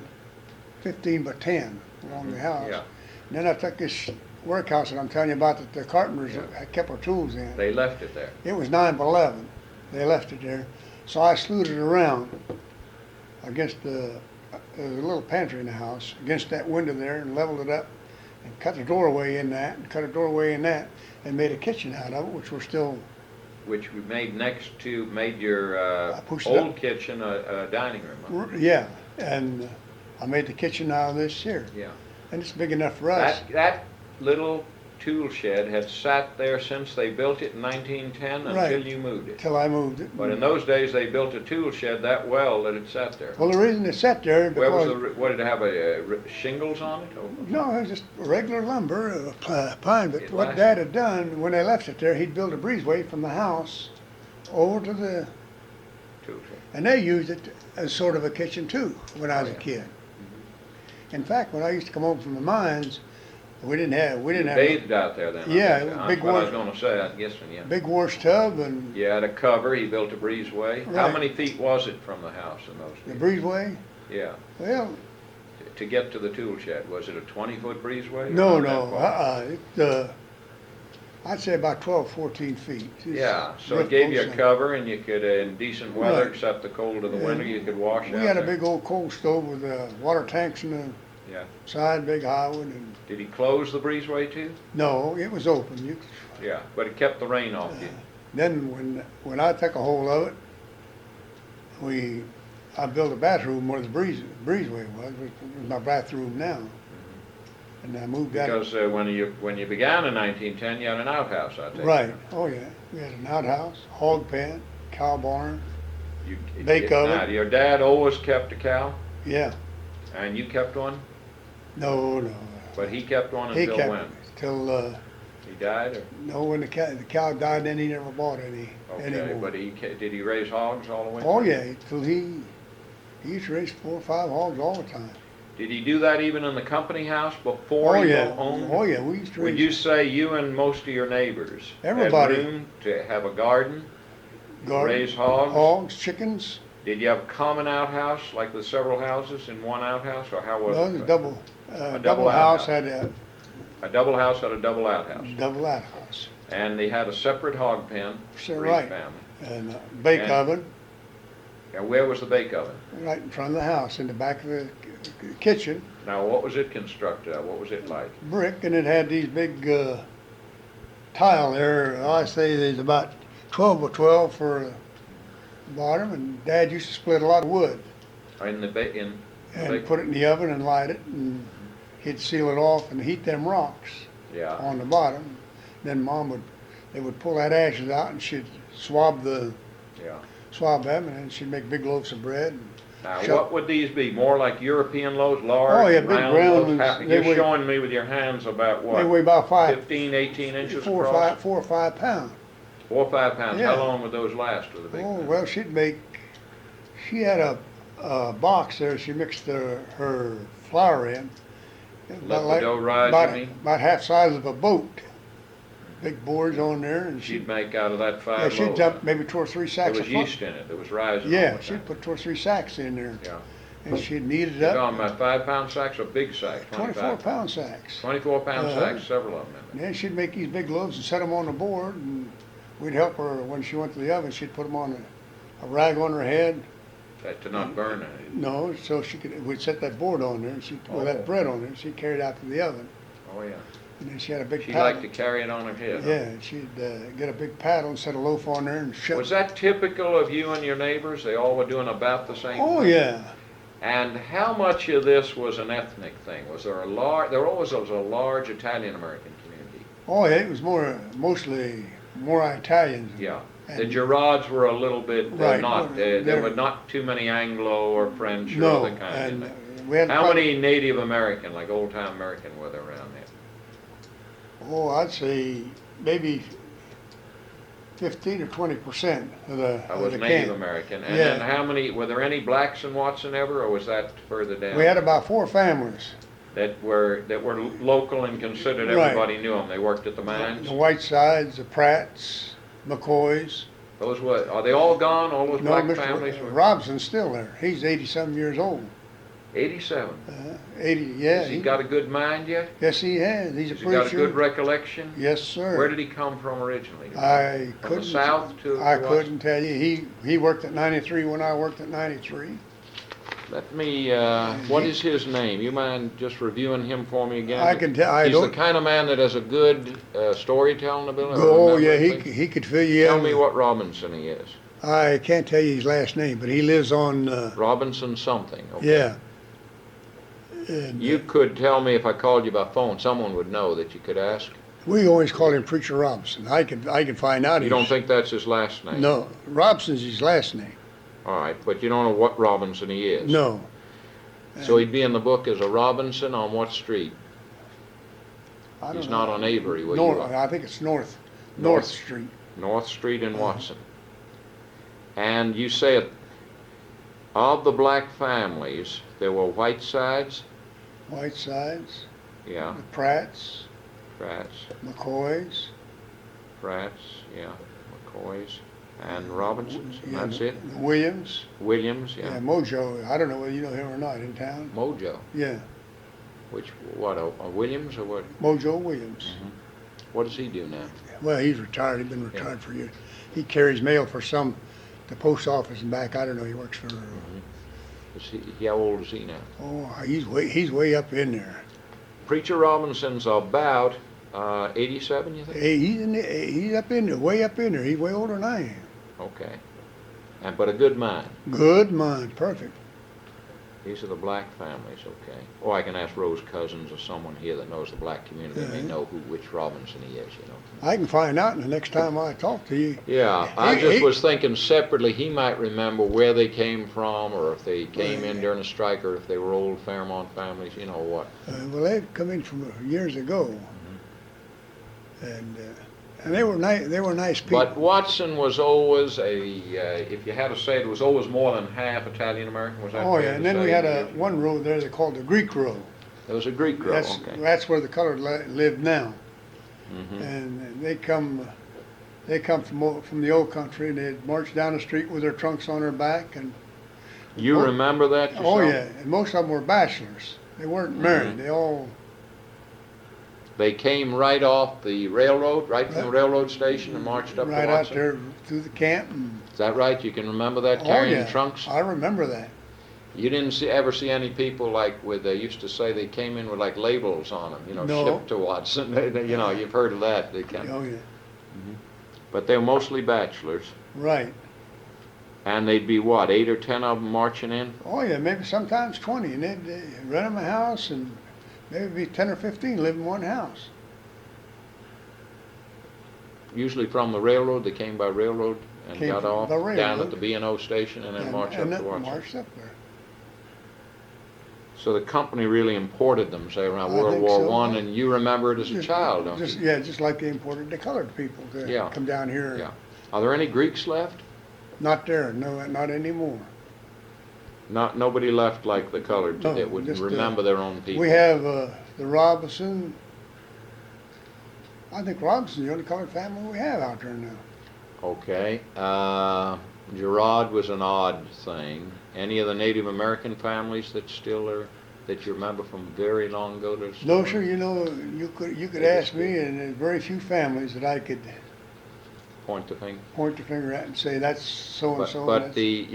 by 10 along the house. Yeah, And then I took this workhouse that I'm telling you about that the carpenters Yeah. had kept our tools in. they left it there. It was 9 by 11. They left it there. So I slewed it around against there was a little pantry in the house, against that window there, and leveled it up and cut a doorway in that, and cut a doorway in that, and made a kitchen out of it, which we're still, Which we made your I pushed it old up. kitchen a dining room. Huh? yeah. And I made the kitchen out of this here. Yeah. And it's big enough for us. That little tool shed had sat there since they built it in 1910 until Right. you moved it. Till I moved it. But in those days, they built a tool shed that well that it sat there. Well, the reason it sat there Where was because what did it have, shingles on it? Or? no, it was just regular lumber, pine. But It what lasted. Dad had done when they left it there, he'd built a breezeway from the house over to the, Tool shed. and they used it as sort of a kitchen too when I was Oh, a yeah. kid. In fact, when I used to come home from the mines, we didn't have Bathed out there then. I Yeah, think. it was That's big what I was water. going to say. I'm guessing, yeah. big wash tub and Yeah, had a cover. He built a breezeway. How Right. many feet was it from the house in those the days? breezeway. Yeah, Well, to get to the tool shed, was it a 20-foot breezeway? or no, not that no, far? I'd say about 12, 14 feet. It's Yeah, so real it gave you a close. cover, and you could, in decent weather, Right. except the cold of the Yeah. winter, you could wash We out had a there. big old coal stove with water tanks in the Yeah. side, big high one, and Did he close the breezeway too? no, it was open. Yeah, but it kept the rain off you. Then when I took a hold of it, I built a bathroom where the breezeway was, which is my bathroom now. And I moved that. Because when you began in 1910, you had an outhouse, I think. Right, oh yeah, we had an outhouse, hog pen, cow barn, You, Bake oven. Now, your dad always kept a cow, yeah, and you kept one, no, but he kept one he until kept when? it till, He died, or? no, when the cow died, then he never bought any Okay, anymore. but did he raise hogs all the way? Oh through? yeah, till he used to raise 4 or 5 hogs all the time. Did he do that even in the company house before Oh he yeah, owned? oh yeah, we used to Would raise. you say you and most of your neighbors Everybody. had room to have a garden, garden, raise hogs? hogs, chickens. Did you have a common outhouse, like with several houses in one outhouse, or how was No, it? the double double house outhouse. had a A double house had a double outhouse, double outhouse. and they had a separate hog pen Sure, for right. each family. And bake And- oven Now, where was the bake oven? right in front of the house, in the back of the kitchen, Now, what was it constructed of? What was it like? brick, and it had these big tile there. I say there's about 12 by 12 for the bottom, and Dad used to split a lot of wood In the and bake- put it in the oven and light it, and he'd seal it off and heat them rocks Yeah. on the bottom. Then they would pull that ashes out, and she'd swab them, and then she'd make big loaves of bread. Now, Sure. what would these be? More like European loaves, large, Oh, yeah, big round round loaves? ones. How- They You're weigh- showing me with your hands about They what? weigh about 15, 18 inches 4 across? or 5 pounds. 4 or 5 pounds. Yeah. How long would those last with a big Oh, pan? well, she had a box there, she mixed her flour in. Let the dough rise, you mean? About half size of a boat. Big boards on there, and She'd make out of that yeah, 5 she'd loaves. dump maybe 2 or 3 There sacks was of flour. yeast in it. There was rising all Yeah, the she'd time. put 2 or 3 sacks in there, Yeah. and she'd knead it You're up. talking about 5-pound sacks or big sacks? 24-pound sacks. 24-pound Uh-huh. sacks, several of them in And then she'd make these big loaves and set them on the board, and we'd help her when she went to the oven. She'd put them on a rag on her head. there. To not burn it. No, so we'd set that board on there, and she'd put Oh. that bread on there, and she'd carry it out to the oven. Oh, yeah. And then she had a big She paddle. liked to carry it on her head. huh? Yeah, and she'd get a big paddle and set a loaf on there and shut. Was that typical of you and your neighbors? They all were doing about the same Oh, thing? yeah. And how much of this was an ethnic thing? Was there there always was a large Italian-American community? Oh, yeah, it was mostly more Italians. Yeah. And- The Gerards were a little bit Right. there They're- were not too many Anglo or French or No, other kind and in there. we had How probably- many Native American, like old-time American, were there around there? Oh, I'd say maybe 15 or 20% of the That was of the Native camp. American. And Yeah. then were there any blacks in Watson ever, or was that further down? We had about 4 families. that were local and considered Right. everybody knew them. They worked at the mines. The Whitesides, the Pratts, McCoys. Are they all gone? All those No, black Mr. families were Robson's still there. He's 80-some years old. 87. 80, yeah. Has he got a good mind yet? Yes, he has. He's a Has he got a good preacher. recollection? Yes, sir. Where did he come from originally? I From the couldn't. south to I Watson? couldn't tell you. He worked at 93 when I worked at 93. Let me, what is his name? You mind just reviewing him for me again? I can tell. I He's the don't. kind of man that has a good storytelling ability. or Oh yeah, remembering things. he could fill you Tell in. me what Robinson he is. I can't tell you his last name, but he lives on, Robinson something, okay. yeah. And, You could tell me if I called you by phone, someone would know that you could ask? we always call him Preacher Robinson. I could find out. You don't think that's his last name? No, Robson's his last name. All right, but you don't know what Robinson he is? No. So he'd be in the book as a Robinson on what street? I don't He's know. not on Avery where North, you are. I think it's North North. Street. North Street in Watson. And you said of the black families, there were Whitesides? Whitesides, Yeah, the Pratts, Pratts, McCoys. yeah, McCoys, and Robinsons, and Yeah, that's it? the Williams. Williams, Yeah, yeah. Mojo. I don't know whether you know him or not in town. Mojo, Yeah, what, a Williams or what? Mojo Williams. What does he do now? Well, he's retired. He's been retired for years. He carries mail for the post office and back. I don't know. He works for. How old is he now? Oh, he's way up in there. Preacher Robinson's about 87, you think? Hey, he's up in there, way up in there. He's way older than I am. Okay. But a good mind. Good mind, perfect. These are the black families, okay. Or I can ask Rose Cousins or someone here that knows the black community. They may know which Robinson he is, you know. I can find out the next time I talk to you. Yeah, I just was thinking separately, he might remember where they came from, or if they came in during a strike, or if they were old Fairmont families, you know what. Well, they've come in from years ago, and they were nice. They were nice people. But Watson was always if you had to say it, was always more than half Italian American. Was that Oh fair yeah, to and then say? we had one road there they called the Greek Road. There was a Greek road. Okay. That's where the colored live now, Mhm. and they come from the old country, and they'd march down the street with their trunks on their back, and You remember that yourself? oh yeah, and most of them were bachelors. They weren't married. They came right off the railroad, right from the railroad station, and marched up right to out Watson? there through the camp. And, Is that right? You can remember that, oh carrying yeah, trunks? I remember that. You didn't ever see any people they used to say they came in with like labels on them, No. shipped to Watson. You've heard of that. Oh yeah, But they were mostly bachelors. right. And they'd be what, 8 or 10 of them marching in? Oh yeah, maybe sometimes 20, and they'd rent them a house, and maybe be 10 or 15 live in one house. Usually from the railroad, they came by railroad and Came got from off the down railroad. at the B&O station and then marched up and to then Watson. marched up there. So the company really imported them, say around I World think War so. One, and you remember it as a child, don't you? Yeah, just like they imported the colored people to Yeah. come down here. Yeah. Are there any Greeks left? Not there, no, not anymore. Nobody left like the colored No, that would just, remember their own people. We have the Robinson. I think Robinson's the only colored family we have out there now. Okay. Gerard was an odd thing. Any of the Native American families that still are, that you remember from very long ago? No, sir. You could ask me, and there's very few families that I could Point the finger. point the finger at and say that's so and so. But the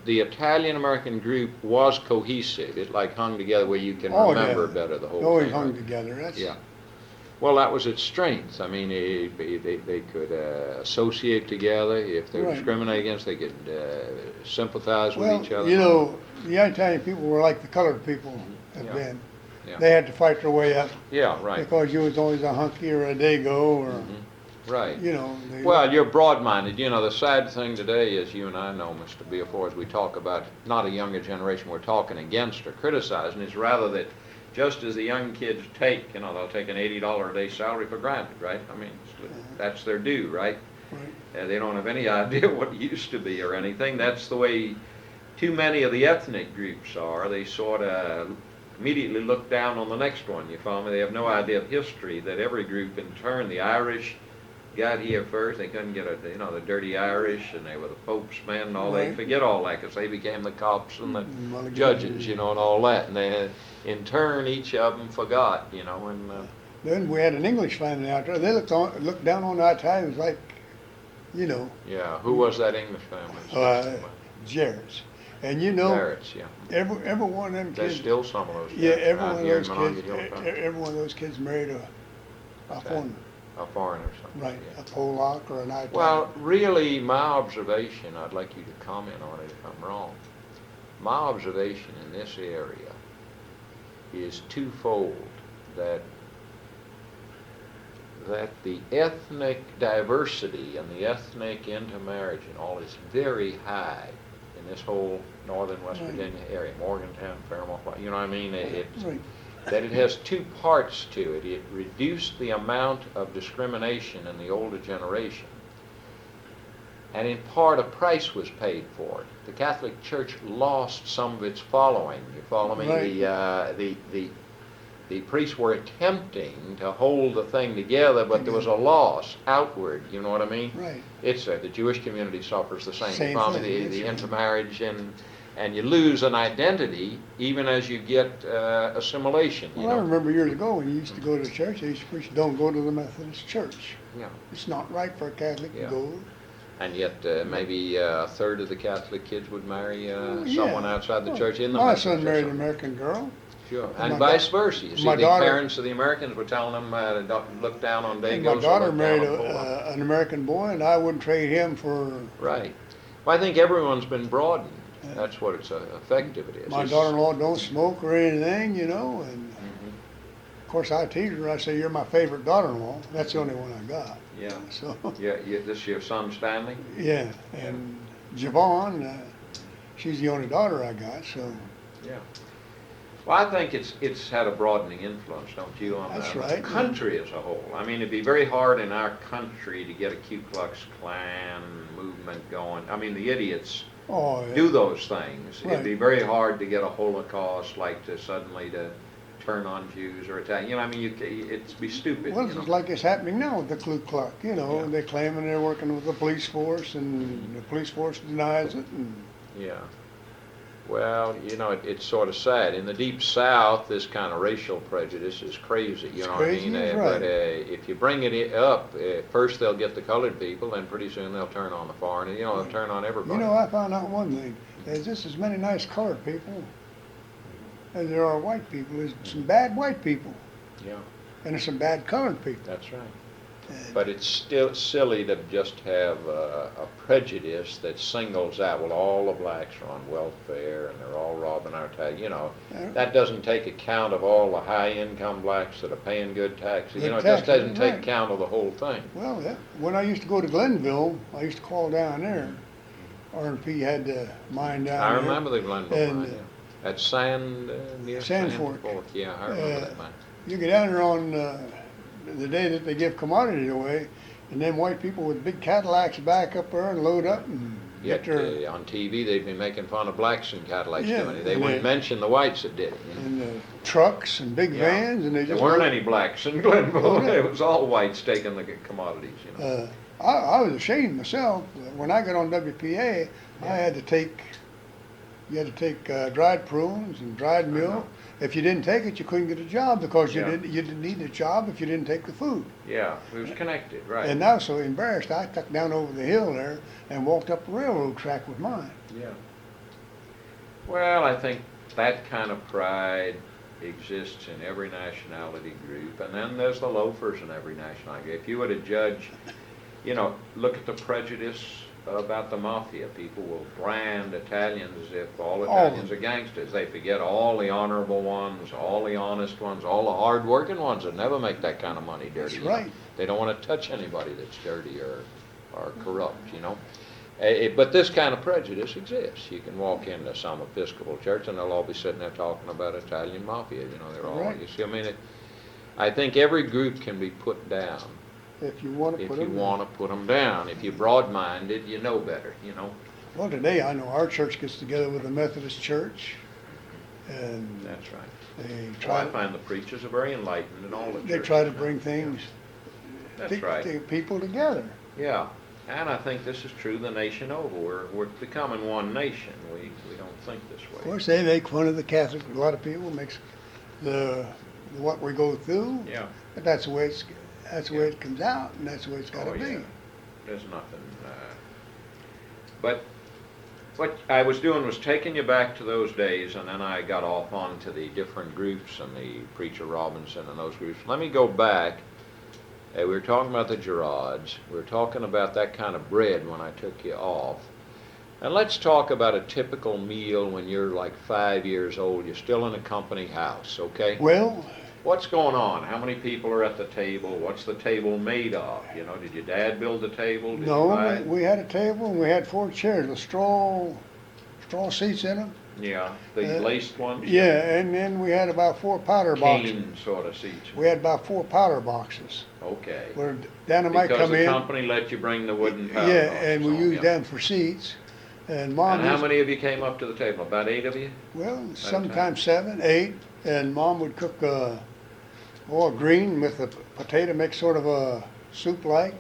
Italian American group was cohesive. It like hung together where you can remember better the whole always thing. hung right? together. That's Yeah. Well, that was its strength. I mean, they could associate together. If they were Right. discriminated against, they could sympathize with each other. The Italian people were like the colored people have Yeah. been. Yeah. They had to fight their way up Yeah, right. because you was always a hunky or a dago or Right. They, Well, you're broad-minded. The sad thing today is you and I know, Mr. Beafore, as we talk about not a younger generation we're talking against or criticizing, is rather that just as the young kids take, they'll take an $80 a day salary for granted, right? I mean, that's their due, right? right. They don't have any idea what it used to be or anything. That's the way too many of the ethnic groups are. They sort of immediately look down on the next one, you follow me? They have no idea of history, that every group in turn, the Irish got here first. They couldn't get the dirty Irish, and they were the Pope's men and all. They Right. forget all that because they became the cops and the Well, judges, and all that. And they, in turn, each of them forgot, and Then we had an English family out there. They looked down on the Italians like, yeah. Who was that English family? Jarrett's. And Barrett's, yeah. every one of them There's kids. still some of those. Yeah, Jarretts every out one of here in those Monongahela kids. County. Every one of those kids married a foreigner. A foreigner or something. right, Yeah. a Polak or an Italian. Well, really, my observation, I'd like you to comment on it if I'm wrong. My observation in this area is twofold, that the ethnic diversity and the ethnic intermarriage and all is very high in this whole northern West Right. Virginia area, Morgantown, Fairmont, you know what I mean? Right. That it has two parts to it. It reduced the amount of discrimination in the older generation, and in part a price was paid for it. The Catholic Church lost some of its following. You follow me? Right. The priests were attempting to hold the thing together, but there was a loss outward. You know what I mean? Right. It's the Jewish community suffers the same. Same You follow me? thing, The yes. intermarriage and you lose an identity even as you get assimilation. You Well, I know? remember years ago when you used to go to church, they used to preach, don't go to the Methodist church. Yeah. It's not right for a Catholic Yeah. to go. And yet maybe a third of the Catholic kids would marry Yeah. someone outside the Well, church in the my Methodist son or married an something. American girl. Sure. my And vice da- versa. You see, my the daughter- parents of the Americans were telling them don't look down on And Dagos. my or daughter look married down on Pola. an American boy, and I wouldn't trade him for. Right. Well, I think everyone's been broadened. Yeah. That's what it's effective it is. My It's- daughter-in-law don't smoke or anything, and Mhm. of course I tease her. I say, "You're my favorite daughter-in-law." That's the only one I got. Yeah. So Yeah. This is your son Stanley. yeah, and Javon, she's the only daughter I got. So Yeah. Well, I think it's had a broadening influence, don't you, on That's the right. country as a whole. I mean, it'd be very hard in our country to get a Ku Klux Klan movement going. I mean, the idiots oh yeah. do those things. It'd Right. be very hard to get a Holocaust like to suddenly to turn on Jews or Italian. You know, I mean, it'd be stupid. Well, you know? it's like it's happening now with the Ku Klux. You know, Yeah. they're claiming they're working with the police force, and the police force denies it. And Yeah. Well, you know, it's sort of sad. In the Deep South, this kind of racial prejudice is crazy. You It's know crazy, what I mean? right. But if you bring it up, first they'll get the colored people, then pretty soon they'll turn on the foreigner. You know, they'll turn on everybody. you know, I found out one thing: there's just as many nice colored people as there are white people. There's some bad white people, Yeah, and there's some bad colored people. that's right. And But it's still silly to just have a prejudice that singles out, well, all the blacks are on welfare and they're all robbing our tax. You know, Yeah. that doesn't take account of all the high-income blacks that are paying good taxes. Good You know, it just taxes, doesn't take right. account of the whole thing. Well, yeah. When I used to go to Glenville, I used to call down there. R&P had the mine down I there. remember the Glenville And, mine, yeah. At Sand, near Sand Sand Fork. Fork. Yeah, I remember Uh, that mine. You get down there on the day that they give commodities away, and then white people with big Cadillacs back up there and load up and Yet, get their on TV, they'd been making fun of blacks in Cadillacs Yeah, doing it. They and wouldn't they- mention the whites that did it. You know? and trucks and big Yeah. vans, and they There just weren't load- any blacks in Glenville. Oh, no. It was all whites taking the commodities, you know. I was ashamed myself. When I got on WPA, I had to take, you had to take dried prunes and dried know. milk. If you didn't take it, you couldn't get a job because Yeah. you didn't need a job if you didn't take the food. Yeah, it was connected, right. And I was so embarrassed, I tucked down over the hill there and walked up the railroad track with mine. Yeah. Well, I think that kind of pride exists in every nationality group, and then there's the loafers in every nationality group. If you were to judge, you know, look at the prejudice about the mafia. People will brand Italians as if all Italians are gangsters. They forget all the honorable ones, all the honest ones, all the hard-working ones that never make that kind of money dirty. That's you know. right. They don't want to touch anybody that's dirty or corrupt, you know. But this kind of prejudice exists. You can walk into some Episcopal church and they'll all be sitting there talking about Italian mafia. You know, they're all, Right. you see, I mean, I think every group can be put down If you want to if put you them. want to put them down. If you're broad-minded, you know better, you know. Well, today I know our church gets together with the Methodist church, and That's right. they Well, try. I find the preachers are very enlightened in all the They churches try to now. bring things, That's right. to people together. Yeah, and I think this is true the nation over. We're becoming one nation. We don't think this way. Of course, they make fun of the Catholic. A lot of people makes the what we go through, Yeah. but that's the way it comes out, and that's the way it's got to Oh, be. yeah. There's nothing. But what I was doing was taking you back to those days, and then I got off onto the different groups and the Preacher Robinson and those groups. Let me go back Hey, we were talking about the Gerards. We were talking about that kind of bread when I took you off. And let's talk about a typical meal when you're like 5 years old. You're still in a company house, okay? Well, What's going on? How many people are at the table? What's the table made of? You know, did your dad build the table? Did you buy no, it? we had a table and we had 4 chairs with straw seats in them. Yeah, the laced ones? Yeah, and then we had about 4 powder boxes. Cane sort of seats. We had about 4 powder boxes. Okay. Where dynamite Because come the in. company let you bring the wooden powder Yeah, boxes and we home, used yeah. them for seats. And Mom And how used, many of you came up to the table? About 8 of you? well, sometimes 7, 8. And Mom would cook a green with a potato, make sort of a soup like.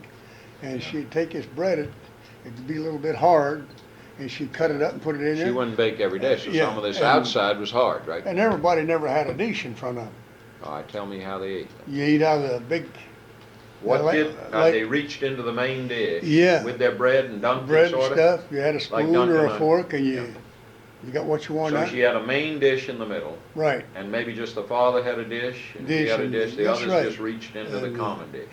And she'd take this bread, it'd be a little bit hard, and she'd cut it up and put it in She there. wouldn't bake every day, so Yeah, some of this and- outside was hard, right? And everybody never had a dish in front of them. All right, tell me how they ate. You eat out of the big What like- did, like- they reached into the main dish Yeah. with their bread and dunked bread it, and sort of? stuff. You had a spoon or Dunkin' a on- fork, and yeah. you got what you want So out. she had a main dish in the middle, Right. and maybe just the father had a dish, and she Dish, had a and- dish, the that's others right. just reached into the And, common dish.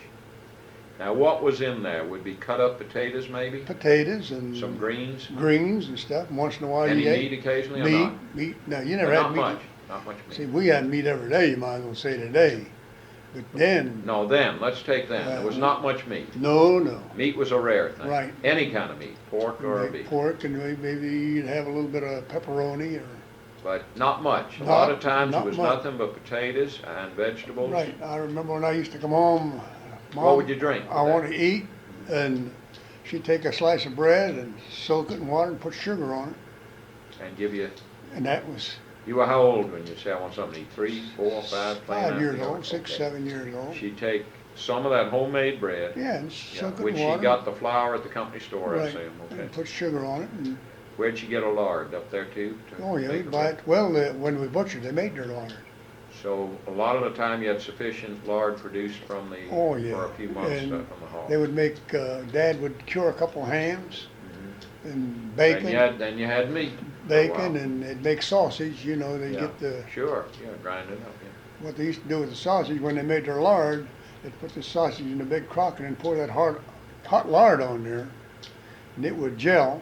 Now, what was in there? Would be cut up potatoes, maybe? Potatoes and Some greens? greens and stuff. And once in a while Any you meat ate occasionally or meat. not? Meat. No, you But never had not meat. much, not much See, meat. we had meat every day. You might as well say today. But then, No, then, let's take then. There was not much meat. no. Meat was a rare thing. Right. Any kind of meat, pork or Like beef. pork, and maybe you'd have a little bit of pepperoni or. But not much. A lot Not- of times it not was much. nothing but potatoes and vegetables. Right. I remember when I used to come home. Mom, What would you drink? I with want that? to eat, and she'd take a slice of bread and soak it in water and put sugar on it, And give you, and that was you were how old when you say I want something to eat? 3, 4, 5, playing 5 out years the yard? old, 6, Okay. 7 years old. She'd take some of that homemade bread, Yeah, and yeah, soak it which in she water. got the flour at the company store, I Right, assume. Okay. and put sugar on it. And, Where'd she get a lard? Up there too? to oh yeah, make we the buy bread? it. Well, when we butchered, they made their lard. So a lot of the time you had sufficient lard produced from the, Oh, yeah. for a few months And from the hog. They would make. Dad would cure a couple hams Mhm. and bacon, Then you had meat. bacon, Wow. and they'd make sausage. You know, they Yeah, get the. Sure, yeah, grind it up, yeah. What they used to do with the sausage when they made their lard, they'd put the sausage in a big crock and then pour that hot lard on there, and it would gel,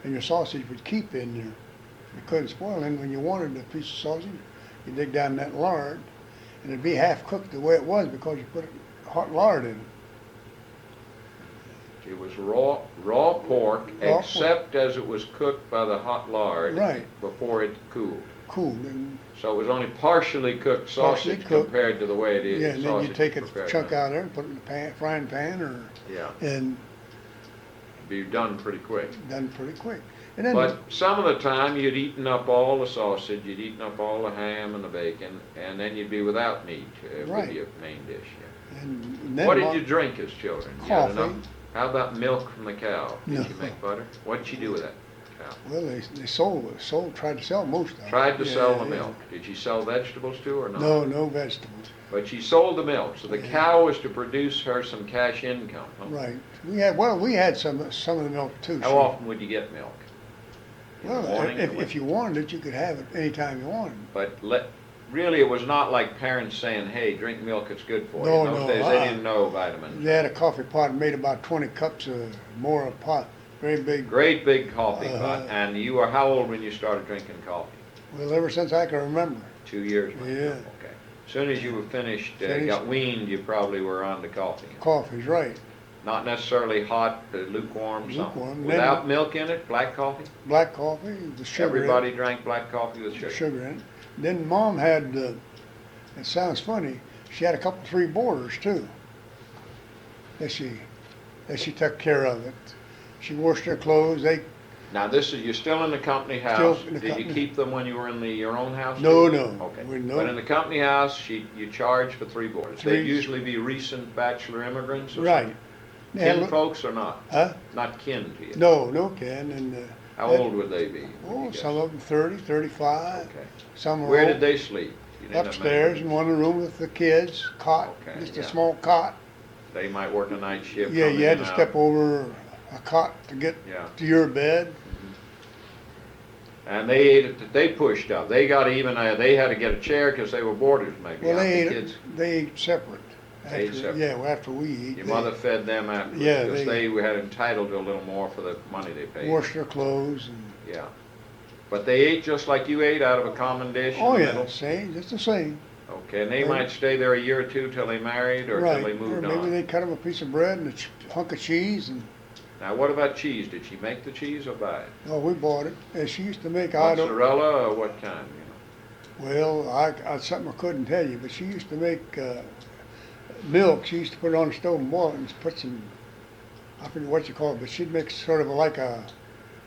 and your sausage would keep in there. It couldn't spoil. And when you wanted a piece of sausage, you dig down that lard, and it'd be half cooked the way it was because you put hot lard in it. It was raw pork, Raw except as it was cooked by the hot lard Right. before it cooled. Cool. And So it was only partially cooked Partially sausage cooked. compared to the way it is. yeah, and then you sausage take is a prepared chunk now. out there and put it in the frying pan, or Yeah, and be done pretty quick. done pretty quick. And then But some of the time you'd eaten up all the sausage, you'd eaten up all the ham and the bacon, and then you'd be without meat Right. with your main dish. Yeah. and then What did Mom- you drink as children? You had Coffee. enough? How about milk from the cow? Did No. you make butter? What did you do with that cow? Well, they tried to sell most of it. Tried to Yeah, sell the yeah. milk. Did she sell vegetables too or not? No vegetables. But she sold the milk, so the Yeah. cow was to produce her some cash income. Huh? Right. We had some of the milk too. How so- often would you get milk? In the Well, morning or if what? you wanted it, you could have it anytime you wanted. But really, it was not like parents saying, "Hey, drink milk; it's good for you." No, In those no, days, they didn't know vitamins. They had a coffee pot and made about 20 cups of more a pot, very big. Great big coffee Uh-huh. pot. And you were how old when you started drinking coffee? Well, ever since I can remember. 2 years. maybe? Yeah. Okay. As soon as you were finished, Finished. got weaned, you probably were on to coffee. Coffee's right. Not necessarily hot, lukewarm, something. Lukewarm. Without milk in it, black coffee. Black coffee, the sugar. Everybody drank black coffee with in it, sugar. sugar in it. Then Mom had. It sounds funny. She had a couple, 3 boarders too. That she took care of it. She washed their clothes. They Now you're still in the company Still house. in the Did you company. keep them when you were in your own house? No, too? no. Okay. No. But in the company house, you charge for 3 boarders. They'd 3. usually be recent bachelor immigrants or right. They had kin a- folks or not? Huh? Not kin to you. No kin. And How that- old would they be? would you oh, guess? some of them 30, 35. Okay. Some were Where old- did they sleep? You didn't have upstairs in many- one room with the kids, cot, Okay, just yeah. a small cot. They might work a night shift. Yeah, come you in had and to out. step over a cot to get Yeah. to your bed. And they ate it, they pushed up. They got even, they had to get a chair because they were boarders maybe. Well, huh? they The ate kids. they ate separate. Ate After, separate. yeah, well, after we eat. Your they mother fed them afterwards, Yeah, because they- they had entitled to a little more for the money they paid. Wash their clothes and, Yeah. But they ate just like you ate, out of a common dish in oh the yeah, middle? same, just the same. Okay, and they They- might stay there a year or two till they married or till Right, they or moved maybe on? they cut them a piece of bread and a hunk of cheese and, Now, what about cheese? Did she make the cheese or buy it? oh, we bought it. And she used to make, I don't, Mozzarella or what kind, you well, something I couldn't tell you, but she used to make, milk. She used to put it on the stove and boil it and put some, I forget what you call it, but she'd make sort of like a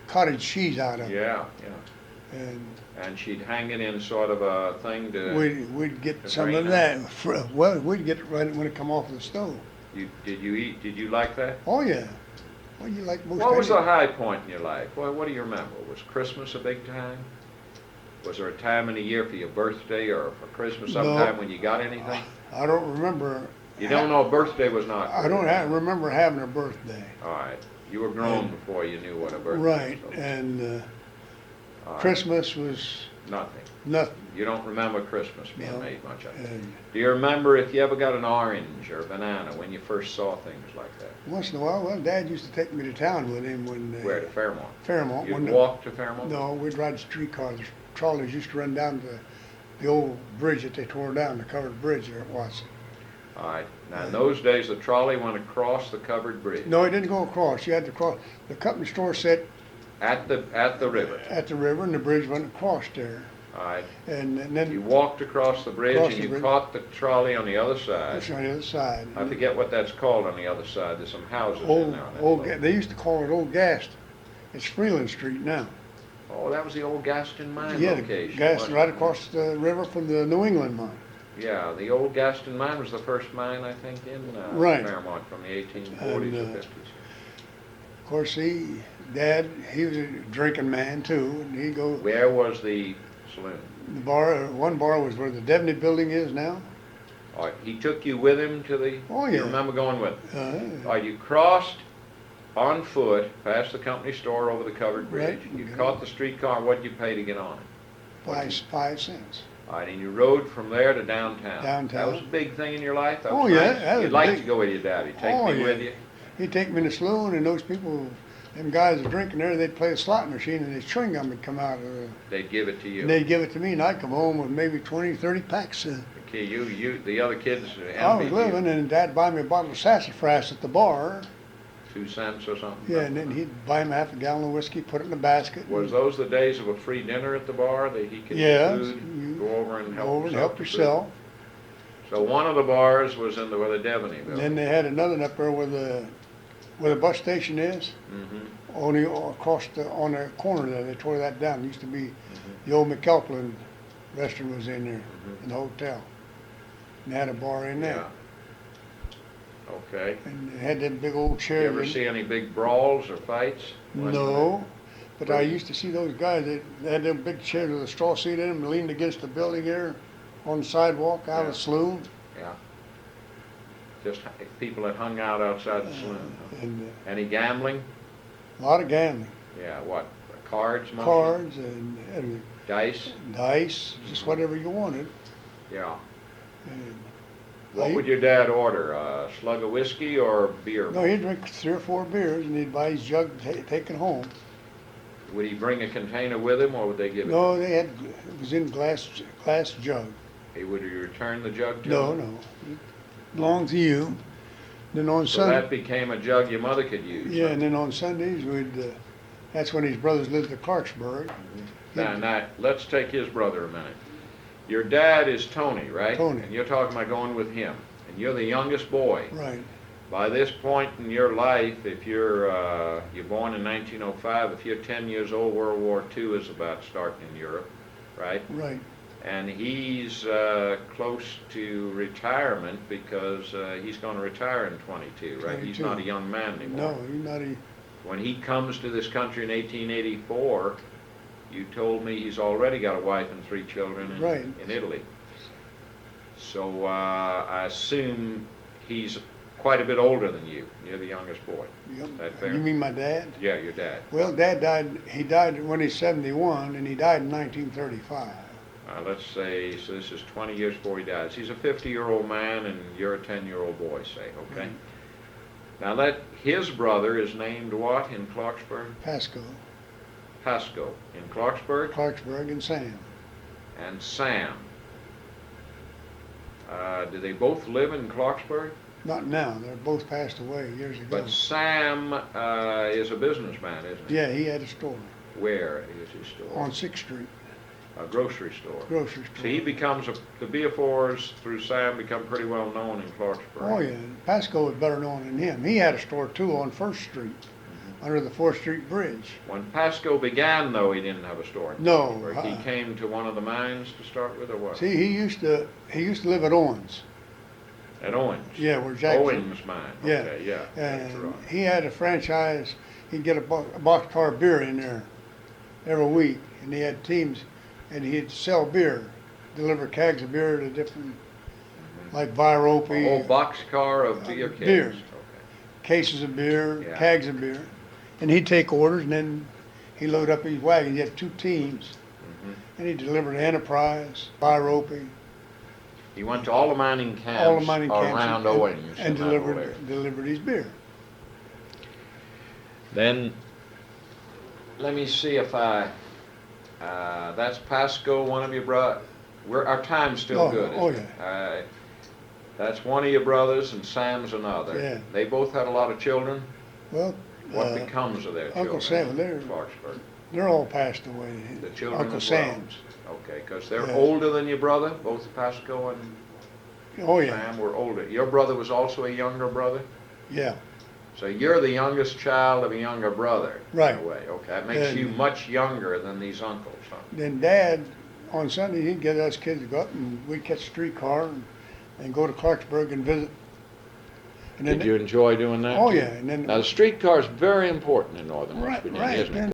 cottage cheese out know? of it. Yeah, yeah. And And she'd hang it in sort of a thing to, we'd get to some drain of that. Well, we'd get it right when it come off the stove. did you like that? Oh yeah. Well, you like most. What was the anything. high point in your life? What do you remember? Was Christmas a big time? Was there a time in the year for your birthday or for Christmas No. sometime when you got anything? I don't remember. You don't know a birthday was not. I don't remember having a birthday. All right. You were grown before you knew what a birthday Right, was. and All right. Christmas was Nothing. nothing. You don't remember Christmas being No. made much of. And Do you remember if you ever got an orange or a banana when you first saw things like that? once in a while, well, Dad used to take me to town with him when Where, to Fairmont? Fairmont. You'd When walk to Fairmont? no, we'd ride streetcars. Trolleys used to run down to the old bridge that they tore down, the covered bridge there at Watson. All right. Now, in those days, the trolley went across the covered bridge No, it didn't go across. You had to cross. The company store sat at the river. at the river, and the bridge went across there. All right. And You then walked across the bridge Across and the you bridge. caught the trolley on the other side. it's on the other side. I forget what that's called on the other side. There's some houses in Old, there. on that old, slope. they used to call it Old Gaston. It's Freeland Street now. Oh, that was the old Gaston mine Yeah, the location. Gaston wasn't right it? across the river from the New England mine. Yeah, the old Gaston mine was the first mine, I think, in Right. Fairmont from the 1840s And, or 50s. Of course, Dad, he was a drinking man too, and he'd go, Where was the saloon? the bar, one bar was where the Devney building is now. All right, he took you with him to the. Oh, You yeah. remember going with him? Uh, All right, you crossed on foot past the company store over the covered bridge. Right, You okay. caught the streetcar. What'd you pay to get on it? 5 cents. All right, and you rode from there to downtown. Downtown. That was a big thing in your life? That Oh, was yeah, nice? that was You'd like big. to go with your daddy. Take Oh, me yeah. with you? He'd take me in the saloon, and those people, them guys were drinking there, they'd play a slot machine, and his chewing gum would come out of the, They'd give it to you. and they'd give it to me, and I'd come home with maybe 20, 30 packs. Okay, the other kids I was envied you. living, and Dad buy me a bottle of sassafras at the bar. 2 cents or something? Yeah, and then he'd buy me half a gallon of whiskey, put it in a basket. Was those the days of a free dinner at the bar that he could Yeah, get food, you go over and Go help over and help to food? yourself. So one of the bars was in where the Devaney And building. then they had another one up there where the bus station is, Mm-hmm. only across on the corner there. They tore that down. It used to be the old McAlpin restaurant was in there, in the hotel. And they had a bar in there. Yeah. Okay. And it had that big old You chair. ever see any big brawls or fights? No, but I used to see those guys. They had them big chairs with a straw seat in them, leaned against the building there on the sidewalk out of Yeah. the saloon. Yeah. Just people that hung out outside the saloon. Huh? And Any gambling? a lot of gambling, Yeah, what? Cards mostly? cards and Dice? dice, just whatever you wanted. Yeah. And What would your dad order? A slug of whiskey or beer? no, he'd drink 3 or 4 beers and he'd buy his jug, take it home. Would he bring a container with him or would they give it? No, they had, it was in glass jug. Would he return the jug to No, him? no, belonged to you. Then on So Sunday, that became a jug your mother could use. yeah, huh? and then on Sundays that's when his brothers lived at Clarksburg. Now, let's take his brother a minute. Your dad is Tony, right? Tony. And you're talking about going with him. And you're the youngest boy. Right, By this point in your life, if you're born in 1905, if you're 10 years old, World War II is about starting in Europe, right? right. And he's close to retirement because he's going to retire in 22, right? He's 22. not a young man anymore. No, he's not a, When he comes to this country in 1884, you told me he's already got a wife and 3 children Right. in Italy. So I assume he's quite a bit older than you. You're the youngest boy. yep. That fair? You mean my dad? Yeah, your dad. Well, Dad died, he died when he's 71 and he died in 1935. let's say, so this is 20 years before he dies. He's a 50-year-old man and you're a 10-year-old boy, say, okay? Now his brother is named what in Clarksburg? Pasco, Pasco. In Clarksburg? Clarksburg, and Sam. And Sam. Do they both live in Clarksburg? Not now. They're both passed away years ago. But Sam is a businessman, isn't he? Yeah, he had a store Where is his store? on 6th Street, A grocery store. grocery store. So he becomes, the Beafores through Sam become pretty well known in Clarksburg. Oh yeah, Pasco was better known than him. He had a store too on 1st Street, under the 4th Street Bridge. When Pasco began, though, he didn't have a store in No, Clarksburg. He came to one of the mines to start with, or what? See, he used to live at Owens. At Owens? Yeah, where Jack. Owens Mine. Yeah, Okay, yeah. That's and right. he had a franchise. He'd get a boxcar of beer in there every week, and he had teams, and he'd sell beer, deliver kegs of beer to different, like A Virope, whole boxcar of beer kegs. beer. Okay. cases of beer, Yeah. kegs of beer, and he'd take orders, and then he'd load up his wagon. He had 2 teams, and he'd deliver to Enterprise, Virope, He went to all the mining camps all the mining camps, around Owens. and in that whole area. delivered his beer. Then, let me see if that's Pasco, one of your brothers. Our time's still Oh, good, oh, isn't it? That's one of your brothers and Sam's another. Yeah. They both had a lot of children. Well, What becomes of their children? Uncle Sam, in they're- Clarksburg. they're all passed away. The children Uncle as well. Sam's. Okay, because they're Yeah. older than your brother, both Pasco and Oh yeah, Sam were older. Your brother was also a younger brother? yeah. So you're the youngest child of a younger brother, Right. in a way. Okay, that makes And- you much younger than these uncles, huh? Then Dad, on Sunday, he'd get us kids to go up, and we'd catch a streetcar and go to Clarksburg and visit. And then Did you enjoy doing that? Oh too? yeah, and then Now, the streetcar is very important in northern West right, Virginia, right. isn't it?